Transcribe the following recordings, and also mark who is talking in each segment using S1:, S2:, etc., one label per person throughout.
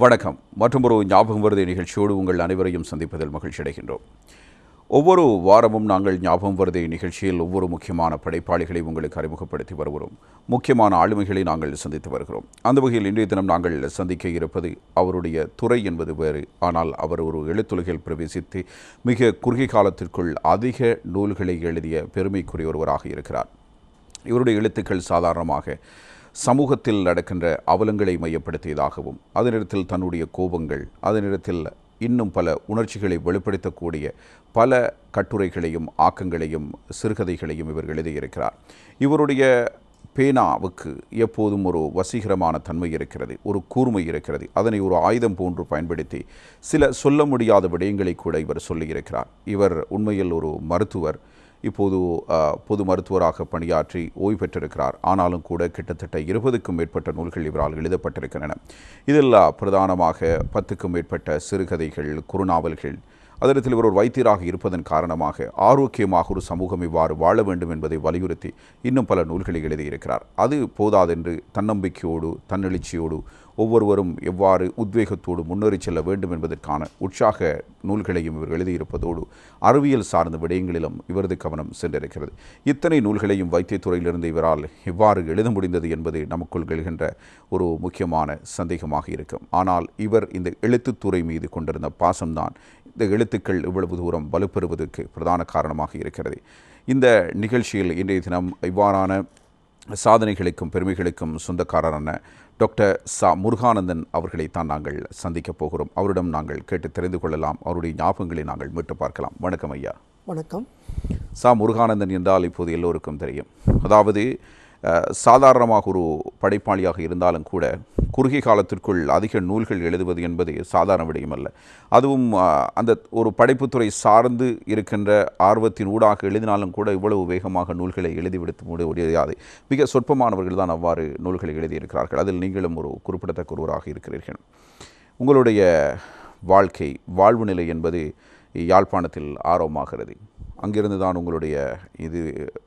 S1: வணக்கம். மற்றொரு ஞாபகம் வருதே நிகழ்ச்சியோடு உங்கள் அனைவரையும் சந்திப்பதில் மகிழ்ச்சி அடைகின்றோம். ஒவ்வொரு வாரமும் நாங்கள் ஞாபகம் வருதே நிகழ்ச்சியில் ஒவ்வொரு முக்கியமான படைப்பாளிகளை உங்களுக்கு அறிமுகப்படுத்தி வருகிறோம். முக்கியமான ஆளுமைகளை நாங்கள் சந்தித்து வருகிறோம். அந்த வகையில் இன்றைய தினம் நாங்கள் சந்திக்க இருப்பது அவருடைய துறை என்பது வேறு. ஆனால் அவர் ஒரு எழுத்துலகில் பிரவேசித்து மிக குறுகிய காலத்திற்குள் அதிக நூல்களை எழுதிய பெருமைக்குரிய ஒருவராக இருக்கிறார். இவருடைய எழுத்துக்கள் சாதாரணமாக சமூகத்தில் நடக்கின்ற அவலங்களை மையப்படுத்தியதாகவும் அதனிடத்தில் தன்னுடைய கோபங்கள் அதனிடத்தில் இன்னும் பல உணர்ச்சிகளை வெளிப்படுத்தக்கூடிய பல கட்டுரைகளையும் ஆக்கங்களையும் சிறுகதைகளையும் இவர் எழுதியிருக்கிறார். இவருடைய பேனாவுக்கு எப்போதும் ஒரு வசீகரமான தன்மை இருக்கிறது, ஒரு கூர்மை இருக்கிறது. அதனை ஒரு ஆயுதம் போன்று பயன்படுத்தி சில சொல்ல முடியாத விடயங்களை கூட இவர் சொல்லியிருக்கிறார். இவர் உண்மையில் ஒரு மருத்துவர். இப்போது பொது மருத்துவராக பணியாற்றி ஓய்வு பெற்றிருக்கிறார். ஆனாலும் கூட கிட்டத்தட்ட 20க்கும் மேற்பட்ட நூல்கள் இவரால் எழுதப்பட்டிருக்கின்றன. இதில் பிரதானமாக 10க்கும் மேற்பட்ட சிறுகதைகள், குறுநாவல்கள். அதற்கு இவர் ஒரு வைத்தியராக இருப்பதன் காரணமாக ஆரோக்கியமாக ஒரு சமூகம் இவ்வாறு வாழ வேண்டும் என்பதை வலியுறுத்தி இன்னும் பல நூல்களை எழுதியிருக்கிறார். அது போதாதென்று தன்னம்பிக்கையோடு தன்னெழுச்சியோடு ஒவ்வொருவரும் எவ்வாறு உத்வேகத்தோடு முன்னேறி செல்ல வேண்டும் என்பதற்கான உற்சாக நூல்களையும் இவர் எழுதியிருப்பதோடு அறிவியல் சார்ந்த விடயங்களிலும் இவரது கவனம் சென்றிருக்கிறது. இத்தனை நூல்களையும் வைத்தியத்துறையிலிருந்து இவரால் எவ்வாறு எழுத முடிந்தது என்பது நமக்குள் எழுகின்ற ஒரு முக்கியமான சந்தேகமாக இருக்கும். ஆனால் இவர் இந்த எழுத்துத்துறை மீது கொண்டிருந்த பாசம்தான் இந்த எழுத்துக்கள் இவ்வளவு தூரம் வலுப்பெறுவதற்கு பிரதான காரணமாக இருக்கிறது. இந்த நிகழ்ச்சியில் இன்றைய தினம் இவ்வாறான சாதனைகளுக்கும் பெருமைகளுக்கும் சொந்தக்காரரான டாக்டர் சா முருகானந்தன் அவர்களைத்தான் நாங்கள் சந்திக்கப் போகிறோம். அவரிடம் நாங்கள் கேட்டு தெரிந்து கொள்ளலாம். அவருடைய ஞாபகங்களை நாங்கள் மீட்டு பார்க்கலாம். வணக்கம் ஐயா.
S2: வணக்கம்.
S1: சா முருகானந்தன் என்றால் இப்போது எல்லோருக்கும் தெரியும். அதாவது சாதாரணமாக ஒரு படைப்பாளியாக இருந்தாலும் கூட குறுகிய காலத்திற்குள் அதிக நூல்கள் எழுதுவது என்பது சாதாரண விடயம் அல்ல. அதுவும் அந்த ஒரு படைப்புத்துறை சார்ந்து இருக்கின்ற ஆர்வத்தின் ஊடாக எழுதினாலும் கூட இவ்வளவு வேகமாக நூல்களை எழுதிவிடுத்து முடியாது. மிக சொற்பமானவர்கள் தான் அவ்வாறு நூல்களை எழுதியிருக்கிறார்கள். அதில் நீங்களும் ஒரு குறிப்பிடத்தக்க ஒருவராக இருக்கிறீர்கள். உங்களுடைய வாழ்வு நிலை என்பது யாழ்ப்பாணத்தில் ஆர்வமாகிறது. அங்கிருந்து தான் உங்களுடைய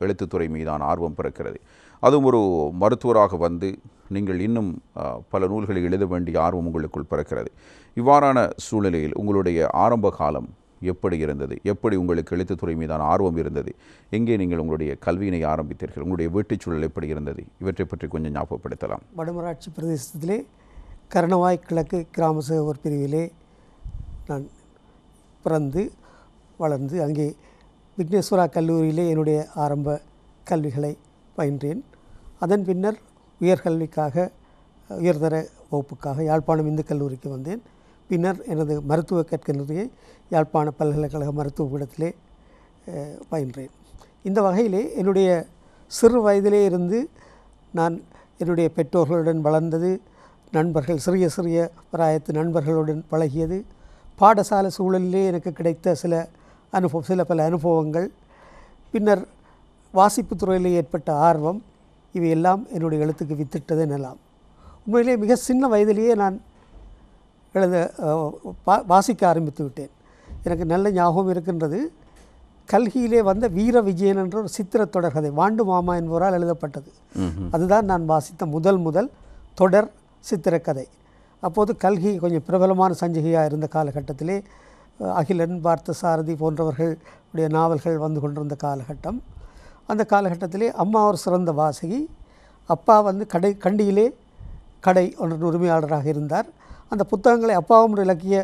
S1: எழுத்துத்துறை மீதான ஆர்வம் பிறக்கிறது. அதுவும் ஒரு மருத்துவராக வந்து நீங்கள் இன்னும் பல நூல்களை எழுத வேண்டிய ஆர்வம் உங்களுக்குள் பிறக்கிறது. இவ்வாறான சூழ்நிலையில் உங்களுடைய ஆரம்ப காலம் எப்படி இருந்தது? எப்படி உங்களுக்கு எழுத்துத்துறை மீதான ஆர்வம் இருந்தது? எங்கே நீங்கள் உங்களுடைய கல்வியினை ஆரம்பித்தீர்கள்? உங்களுடைய வீட்டுச் சூழல் எப்படி இருந்தது? இவற்றை பற்றி கொஞ்சம் ஞாபகப்படுத்தலாம்.
S2: வடமராட்சி பிரதேசத்திலே கரணவாய் கிழக்கு கிராம சேவர் பிரிவிலே நான் பிறந்து வளர்ந்து அங்கே விக்னேஸ்வரா கல்லூரியிலே என்னுடைய ஆரம்ப கல்விகளை பயின்றேன். அதன் பின்னர் உயர்கல்விக்காக உயர்தர வகுப்புக்காக யாழ்ப்பாணம் இந்து கல்லூரிக்கு வந்தேன். பின்னர் எனது மருத்துவ கற்கல்லூரியை யாழ்ப்பாண பல்கலைக்கழக மருத்துவ பீடத்திலே பயின்றேன். இந்த வகையிலே என்னுடைய சிறு வயதிலே இருந்து நான் என்னுடைய பெற்றோர்களுடன் வளர்ந்தது, நண்பர்கள் சிறிய பிராயத்து நண்பர்களுடன் பழகியது, பாடசாலை சூழலிலே எனக்கு கிடைத்த சில பல அனுபவங்கள், பின்னர் வாசிப்பு துறையில் ஏற்பட்ட ஆர்வம், இவையெல்லாம் என்னுடைய எழுத்துக்கு வித்திட்டது எனலாம். உண்மையிலே மிக சின்ன வயதிலேயே நான் வாசிக்க ஆரம்பித்து விட்டேன். எனக்கு நல்ல ஞாபகம் இருக்கின்றது. கல்கியிலே வந்த வீர விஜயன் என்ற ஒரு சித்திர தொடர் கதை வாண்டு மாமா என்பவரால் எழுதப்பட்டது. அதுதான் நான் வாசித்த முதல் தொடர் சித்திரக்கதை. அப்போது கல்கி கொஞ்சம் பிரபலமான சஞ்சிகையாக இருந்த காலகட்டத்திலே அகிலன், பார்த்தசாரதி போன்றவர்களுடைய நாவல்கள் வந்து கொண்டிருந்த காலகட்டம். அந்த காலகட்டத்திலே அம்மா ஒரு சிறந்த வாசகி, அப்பா வந்து கண்டியிலே கடை ஒன்றின் உரிமையாளராக இருந்தார். அந்த புத்தகங்களை அப்பாவும் இலக்கிய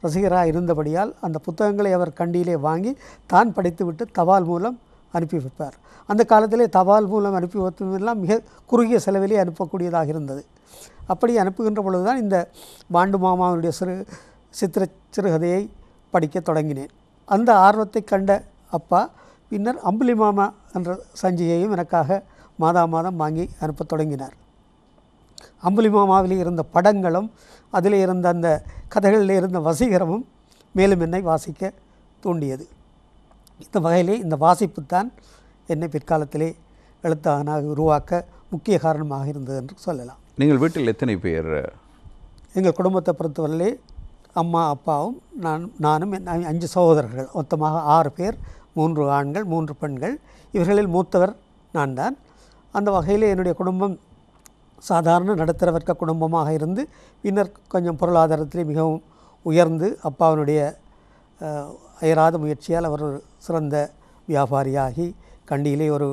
S2: ரசிகராக இருந்தபடியால் அந்த புத்தகங்களை அவர் கண்டியிலே வாங்கி தான் படித்துவிட்டு தபால் மூலம் அனுப்பி வைப்பார். அந்த காலத்திலே தபால் மூலம் அனுப்பி வைப்பதெல்லாம் மிக குறுகிய செலவிலே அனுப்பக்கூடியதாக இருந்தது. அப்படி அனுப்புகின்ற பொழுது தான் இந்த வாண்டு மாமாவுடைய சிறுகதையை படிக்க தொடங்கினேன். அந்த ஆர்வத்தை கண்ட அப்பா பின்னர் அம்புலி மாமா என்ற சஞ்சிகையும் எனக்காக மாதம் வாங்கி அனுப்ப தொடங்கினார். அம்புலி மாமாவிலே இருந்த படங்களும் அதில் இருந்த அந்த கதைகளில் இருந்த வசீகரமும் மேலும் என்னை வாசிக்க தூண்டியது. இந்த வகையிலே இந்த வாசிப்புத்தான் என்னை பிற்காலத்திலே எழுத்தாளனாக உருவாக்க முக்கிய காரணமாக இருந்தது என்று சொல்லலாம்.
S1: நீங்கள் வீட்டில் எத்தனை பேர்?
S2: எங்கள் குடும்பத்தை பொறுத்தவரையிலே அம்மா அப்பாவும் நானும் 5 சகோதரர்கள், மொத்தமாக 6 பேர், 3 ஆண்கள் 3 பெண்கள். இவர்களில் மூத்தவர் நான் தான். அந்த வகையில் என்னுடைய குடும்பம் சாதாரண நடுத்தர வர்க்க குடும்பமாக இருந்து பின்னர் கொஞ்சம் பொருளாதாரத்திலே மிகவும் உயர்ந்து அப்பாவினுடைய அயராத முயற்சியால் அவர் ஒரு சிறந்த வியாபாரியாகி கண்டியிலே ஒரு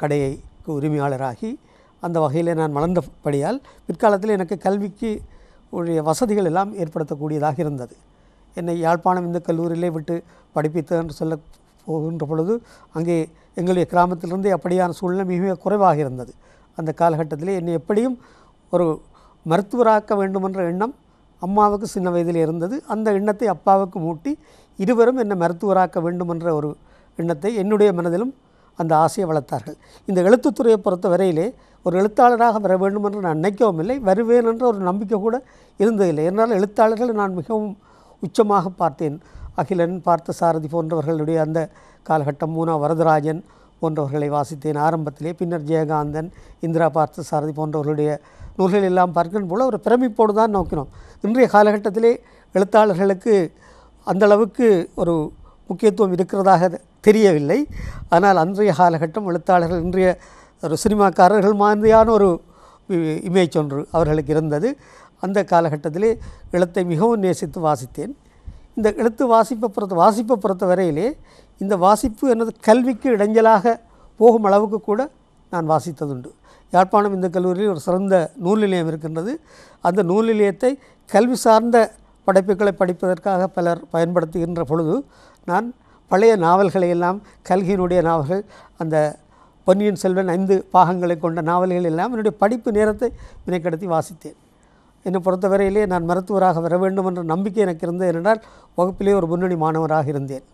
S2: கடைக்கு உரிமையாளராகி அந்த வகையில் நான் வளர்ந்தபடியால் பிற்காலத்தில் எனக்கு கல்விக்கு உடைய வசதிகள் எல்லாம் ஏற்படுத்தக்கூடியதாக இருந்தது. என்னை யாழ்ப்பாணம் இந்த கல்லூரியிலே விட்டு படிப்பித்தது என்று சொல்ல போகின்ற பொழுது அங்கே எங்களுடைய கிராமத்திலிருந்தே அப்படியான சூழ்நிலை மிக குறைவாக இருந்தது. அந்த காலகட்டத்திலே என்னை எப்படியும் ஒரு மருத்துவராக்க வேண்டுமென்ற எண்ணம் அம்மாவுக்கு சின்ன வயதில் இருந்தது. அந்த எண்ணத்தை அப்பாவுக்கு மூட்டி இருவரும் என்னை மருத்துவராக்க வேண்டுமென்ற ஒரு எண்ணத்தை என்னுடைய மனதிலும் அந்த ஆசையை வளர்த்தார்கள். இந்த எழுத்துத்துறையை பொறுத்த வரையிலே ஒரு எழுத்தாளராக வர வேண்டும் என்று நான் நினைக்கவும் இல்லை, வருவேன் என்ற ஒரு நம்பிக்கை கூட இருந்ததில்லை. என்னால் எழுத்தாளர்கள் நான் மிகவும் உச்சமாக பார்த்தேன். அகிலன், பார்த்தசாரதி போன்றவர்களுடைய அந்த காலகட்டம், மூனா வரதராஜன் போன்றவர்களை வாசித்தேன் ஆரம்பத்திலே. பின்னர் ஜெயகாந்தன், இந்திரா பார்த்தசாரதி போன்றவர்களுடைய நூல்கள் எல்லாம் பார்க்கின்ற போல ஒரு பிரமிப்போடு தான் நோக்கினோம். இன்றைய காலகட்டத்திலே எழுத்தாளர்களுக்கு அந்தளவுக்கு ஒரு முக்கியத்துவம் இருக்கிறதாக தெரியவில்லை. ஆனால் அன்றைய காலகட்டம் எழுத்தாளர்கள் இன்றைய ஒரு சினிமாக்காரர்கள் மாதிரியான ஒரு இமேஜ் ஒன்று அவர்களுக்கு இருந்தது. அந்த காலகட்டத்திலே எழுத்தை மிகவும் நேசித்து வாசித்தேன். இந்த எழுத்து வாசிப்பை பொறுத்த வரையிலே இந்த வாசிப்பு எனது கல்விக்கு இடைஞ்சலாக போகும் அளவுக்கு கூட நான் வாசித்ததுண்டு. யாழ்ப்பாணம் இந்த கல்லூரியில் ஒரு சிறந்த நூல் நிலையம் இருக்கின்றது. அந்த நூல் நிலையத்தை கல்வி சார்ந்த படைப்புகளை படிப்பதற்காக பலர் பயன்படுத்துகின்ற பொழுது நான் பழைய நாவல்களை எல்லாம், கல்கியினுடைய நாவல்கள், அந்த பொன்னியின் செல்வன் 5 பாகங்களை கொண்ட நாவல்கள் எல்லாம் என்னுடைய படிப்பு நேரத்தை வினைக்கடத்தி வாசித்தேன். என்னை பொறுத்தவரையிலே நான் மருத்துவராக வர வேண்டும் என்ற நம்பிக்கை எனக்கு இருந்தது. என்றால் வகுப்பிலே ஒரு முன்னணி மாணவராக இருந்தேன்.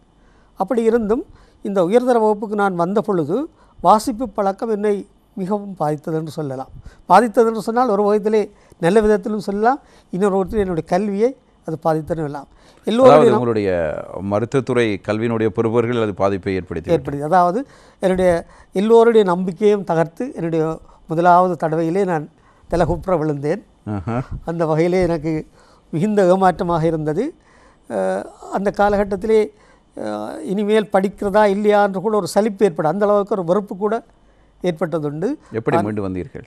S2: அப்படி இருந்தும் இந்த உயர்தர வகுப்புக்கு நான் வந்த பொழுது வாசிப்பு பழக்கம் என்னை மிகவும் பாதித்தது என்று சொல்லலாம். பாதித்தது என்று சொன்னால் ஒரு வகைத்திலே நல்ல விதத்திலும் சொல்லலாம், இன்னொரு விதத்தில் என்னுடைய கல்வியை அது பாதித்ததும் எல்லாம். எல்லோருடைய
S1: உங்களுடைய மருத்துவத்துறை கல்வியினுடைய பொறுப்பவர்கள் அது பாதிப்பை ஏற்படுத்தி
S2: அதாவது என்னுடைய எல்லோருடைய நம்பிக்கையும் தகர்த்து என்னுடைய முதலாவது தடவையிலே நான் தலைகுப்புற விழுந்தேன். அந்த வகையிலே எனக்கு மிகுந்த ஏமாற்றமாக இருந்தது. அந்த காலகட்டத்திலே இனிமேல் படிக்கிறதா இல்லையா என்று கூட ஒரு சலிப்பு ஏற்படும், அந்த அளவுக்கு ஒரு வெறுப்பு கூட ஏற்பட்டதுண்டு.
S1: எப்படி மீண்டு வந்தீர்கள்?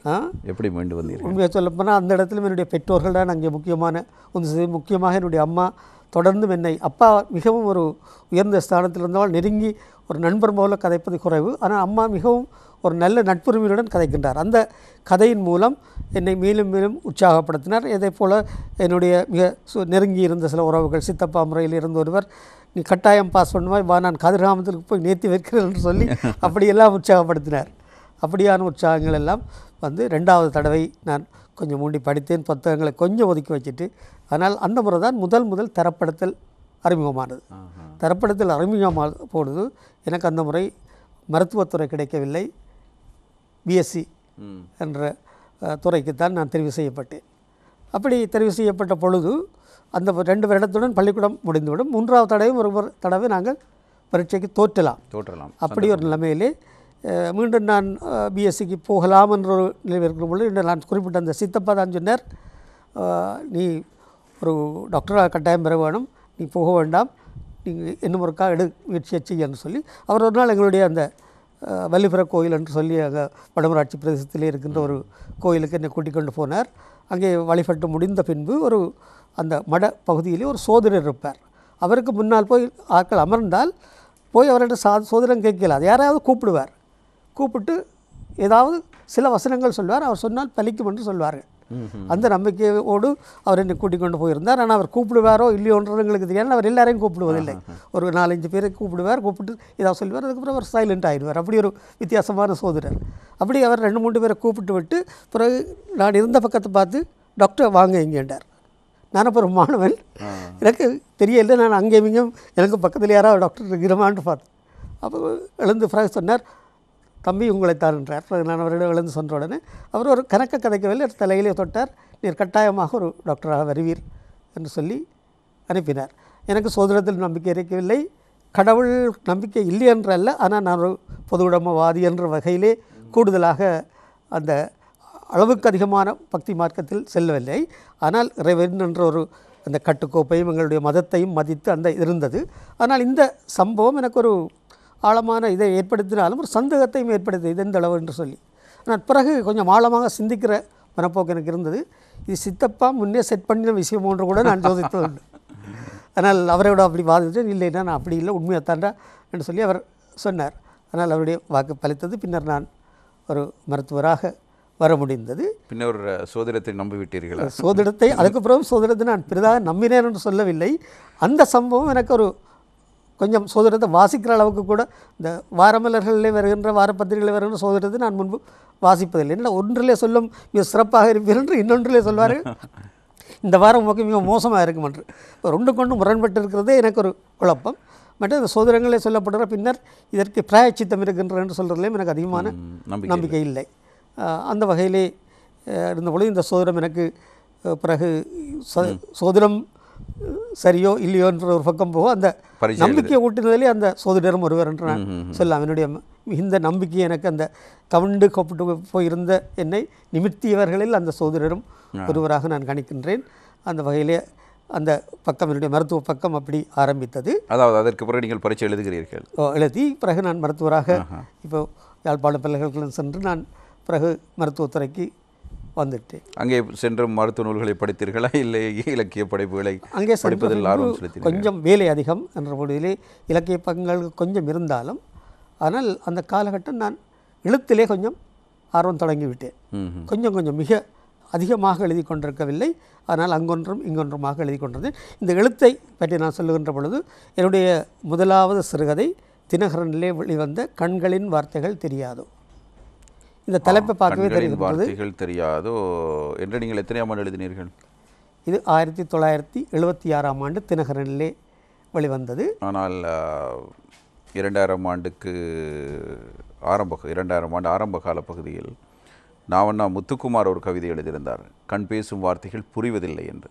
S2: உண்மையாக சொல்லப்போனால் அந்த இடத்துல என்னுடைய பெற்றோர்கள் தான் அங்கே முக்கியமாக என்னுடைய அம்மா தொடர்ந்தும் என்னை, அப்பா மிகவும் ஒரு உயர்ந்த ஸ்தானத்தில் இருந்தவால் நெருங்கி ஒரு நண்பர் போல கதைப்பது குறைவு, ஆனால் அம்மா மிகவும் ஒரு நல்ல நட்புரிமையுடன் கதைக்கின்றார். அந்த கதையின் மூலம் என்னை மேலும் மேலும் உற்சாகப்படுத்தினார். இதே போல் என்னுடைய மிக நெருங்கி இருந்த சில உறவுகள், சித்தப்பா முறையில் இருந்த ஒருவர், நீ கட்டாயம் பாஸ் பண்ணுவாய், வா நான் கதிர்காமத்துக்கு போய் நேர்த்தி வைக்கிறேன் என்று சொல்லி அப்படியெல்லாம் உற்சாகப்படுத்தினார். அப்படியான உற்சாகங்கள் எல்லாம் வந்து 2வது தடவை நான் கொஞ்சம் மூடி படித்தேன், புத்தகங்களை கொஞ்சம் ஒதுக்கி வச்சுட்டு. ஆனால் அந்த முறை தான் முதல் தரப்படுத்தல் அறிமுகமானது. தரப்படுத்தல் அறிமுகமாக பொழுது எனக்கு அந்த முறை மருத்துவத்துறை கிடைக்கவில்லை, பிஎஸ்சி என்ற துறைக்குத்தான் நான் தெரிவு செய்யப்பட்டேன். அப்படி தெரிவு செய்யப்பட்ட பொழுது அந்த 2 வருடத்துடன் பள்ளிக்கூடம் முடிந்துவிடும். 3வது தடவையும் ஒரு தடவை நாங்கள் பரீட்சைக்கு தோற்றலாம். அப்படி ஒரு நிலைமையிலே மீண்டும் நான் பிஎஸ்சிக்கு போகலாம் என்ற ஒரு நிலையில் இருக்கிற பொழுது நான் குறிப்பிட்ட அந்த சித்தப்பா தான் சொன்னார், நீ ஒரு டாக்டராக கட்டாயம் பெற வேணும், நீ போக வேண்டாம், நீங்கள் இன்னும் ஒருக்கா முயற்சியை செய்யன்னு சொல்லி அவர் ஒரு நாள் எங்களுடைய அந்த வள்ளிபுர கோயில் என்று சொல்லி அங்கே வடமராட்சி பிரதேசத்திலே இருக்கின்ற ஒரு கோயிலுக்கு என்னை கூட்டிக் கொண்டு போனார். அங்கே வழிபட்டு முடிந்த பின்பு ஒரு அந்த மட பகுதியிலே ஒரு சோதரர் இருப்பார். அவருக்கு முன்னால் போய் ஆட்கள் அமர்ந்தால் போய் அவர்கிட்ட சோதனம் கேட்கல, அது யாராவது கூப்பிட்டு ஏதாவது சில வசனங்கள் சொல்வார், அவர் சொன்னால் பலிக்கும் என்று சொல்வார்கள். அந்த நம்பிக்கையோடு அவர் என்னை கூட்டிக் கொண்டு போயிருந்தார். ஆனால் அவர் கூப்பிடுவாரோ இல்லையோன்றது எங்களுக்கு தெரியாது. அவர் எல்லாரையும் கூப்பிடுவதில்லை, ஒரு 4-5 பேரை கூப்பிட்டு ஏதாவது சொல்லுவார், அதுக்கப்புறம் அவர் சைலண்ட் ஆகிடுவார். அப்படி ஒரு வித்தியாசமான சோதரர். அப்படி அவர் 2-3 பேரை கூப்பிட்டு விட்டு பிறகு நான் இருந்த பக்கத்தை பார்த்து, டாக்டர் வாங்க இங்கேண்டார். நான் அப்போ ஒரு மாணவன், எனக்கு தெரியல, நான் அங்கேயும் இங்கேயும் எனக்கு பக்கத்தில் யாராவது டாக்டர் இருக்கிறமான்னு பார்த்தேன். அப்போ எழுந்து பிறகு சொன்னார், தம்பி உங்களைத்தான் என்றார். நான் அவரிடம் எழுந்து சொன்ன உடனே அவர் ஒரு கணக்க கதைக்கவில்லை, தலையிலே தொட்டார், நீர் கட்டாயமாக ஒரு டாக்டராக வருவீர் என்று சொல்லி அனுப்பினார். எனக்கு சோதனத்தில் நம்பிக்கை இருக்கவில்லை, கடவுள் நம்பிக்கை இல்லை என்றல்ல, ஆனால் நான் ஒரு பொது உடைமைவாதி என்ற வகையிலே கூடுதலாக அந்த அளவுக்கு அதிகமான பக்தி மார்க்கத்தில் செல்லவில்லை. ஆனால் இறைவன் என்ற ஒரு அந்த கட்டுக்கோப்பையும் எங்களுடைய மதத்தையும் மதித்து அந்த இருந்தது. ஆனால் இந்த சம்பவம் எனக்கு ஒரு ஆழமான இதை ஏற்படுத்தினாலும் ஒரு சந்தேகத்தையும் ஏற்படுத்தி, இது எந்த அளவு என்று சொல்லி. ஆனால் பிறகு கொஞ்சம் ஆழமாக சிந்திக்கிற மனப்போக்கு எனக்கு இருந்தது. இது சித்தப்பா முன்னே செட் பண்ணின விஷயம் ஒன்று கூட நான் யோசித்தது உண்டு. ஆனால் அவரோட அப்படி வாதிட்டு இல்லைன்னா நான் அப்படி இல்லை உண்மையாக தாண்டா என்று சொல்லி அவர் சொன்னார். ஆனால் அவருடைய வாக்கு பலித்தது. பின்னர் நான் ஒரு மருத்துவராக வர முடிந்தது.
S1: பின்னர் சோதிடத்தை நம்பிவிட்டீர்களா?
S2: சோதிடத்தை அதுக்கப்புறம் சோதிடத்தை நான் பெரிதாக நம்பினேன் என்று சொல்லவில்லை. அந்த சம்பவம் எனக்கு ஒரு கொஞ்சம் சோதிடத்தை வாசிக்கிற அளவுக்கு கூட இந்த வாரமலர்களிலே வருகின்ற வாரப்பத்திரிகைகளில் வருகின்ற சோதிடத்தை நான் முன்பு வாசிப்பதில்லை. என்ன ஒன்றிலே சொல்லும் மிக சிறப்பாக இருப்பீர்கள் என்று இன்னொன்றிலே சொல்வார்கள் இந்த வாரம் உமக்கு மிக மோசமாக இருக்கும் என்று. ரெண்டு கொண்டு முரண்பட்டு இருக்கிறதே எனக்கு ஒரு குழப்பம். மற்ற இந்த சோதனைகளே சொல்லப்படுற பின்னர் இதற்கு பிராயச்சித்தம் இருக்கின்ற என்று சொல்கிறதுலேயும் எனக்கு அதிகமான நம்பிக்கை இல்லை. அந்த வகையிலே இருந்தபொழுது இந்த சோதனம் எனக்கு பிறகு சோதனம் சரியோ இல்லையோ என்ற ஒரு பக்கம் போக அந்த நம்பிக்கையை ஊட்டினதிலே அந்த சோதிடரும் ஒருவர் என்று நான் சொல்லலாம். என்னுடைய இந்த நம்பிக்கை எனக்கு அந்த கவிண்டு கொப்பிட்டு போயிருந்த என்னை நிமிர்த்தியவர்களில் அந்த சோதிடரும் ஒருவராக நான் கணிக்கின்றேன். அந்த வகையிலே அந்த பக்கம் என்னுடைய மருத்துவ பக்கம் அப்படி ஆரம்பித்தது.
S1: அதாவது அதற்கு பிறகு நீங்கள் பரீட்சை எழுதுகிறீர்கள்?
S2: எழுதி பிறகு நான் மருத்துவராக இப்போ யாழ்ப்பாண பல்கலைக்கழகம் சென்று நான் பிறகு மருத்துவத்துறைக்கு வந்துட்டேன்.
S1: அங்கே சென்று மருத்துவ நூல்களை படித்தீர்களா இல்லை இலக்கிய படைப்புகளை
S2: அங்கே
S1: படிப்பதில் ஆர்வம் செலுத்தினீர்களா?
S2: கொஞ்சம் வேலை அதிகம் என்ற பொழுதிலே இலக்கிய பக்கங்கள் கொஞ்சம் இருந்தாலும் ஆனால் அந்த காலகட்டம் நான் எழுத்திலே கொஞ்சம் ஆர்வம் தொடங்கிவிட்டேன். கொஞ்சம் கொஞ்சம் மிக அதிகமாக எழுதி கொண்டிருக்கவில்லை. ஆனால் அங்கொன்றும் இங்கொன்றுமாக எழுதி கொண்டிருந்தேன். இந்த எழுத்தை பற்றி நான் சொல்லுகின்ற பொழுது என்னுடைய முதலாவது சிறுகதை தினகரனிலே வெளிவந்த கண்களின் வார்த்தைகள் தெரியாதோ. இந்த தலைப்பை பார்க்கவே
S1: வார்த்தைகள் தெரியாதோ என்று நீங்கள் எத்தனையாம் ஆண்டு எழுதினீர்கள்?
S2: இது 1976ஆம் ஆண்டு தினகரனிலே வெளிவந்தது.
S1: ஆனால் 2000 ஆண்டுக்கு 2000 ஆண்டு ஆரம்ப கால பகுதியில் நாவண்ணா முத்துக்குமார் ஒரு கவிதை எழுதியிருந்தார், கண் பேசும் வார்த்தைகள் புரிவதில்லை என்று.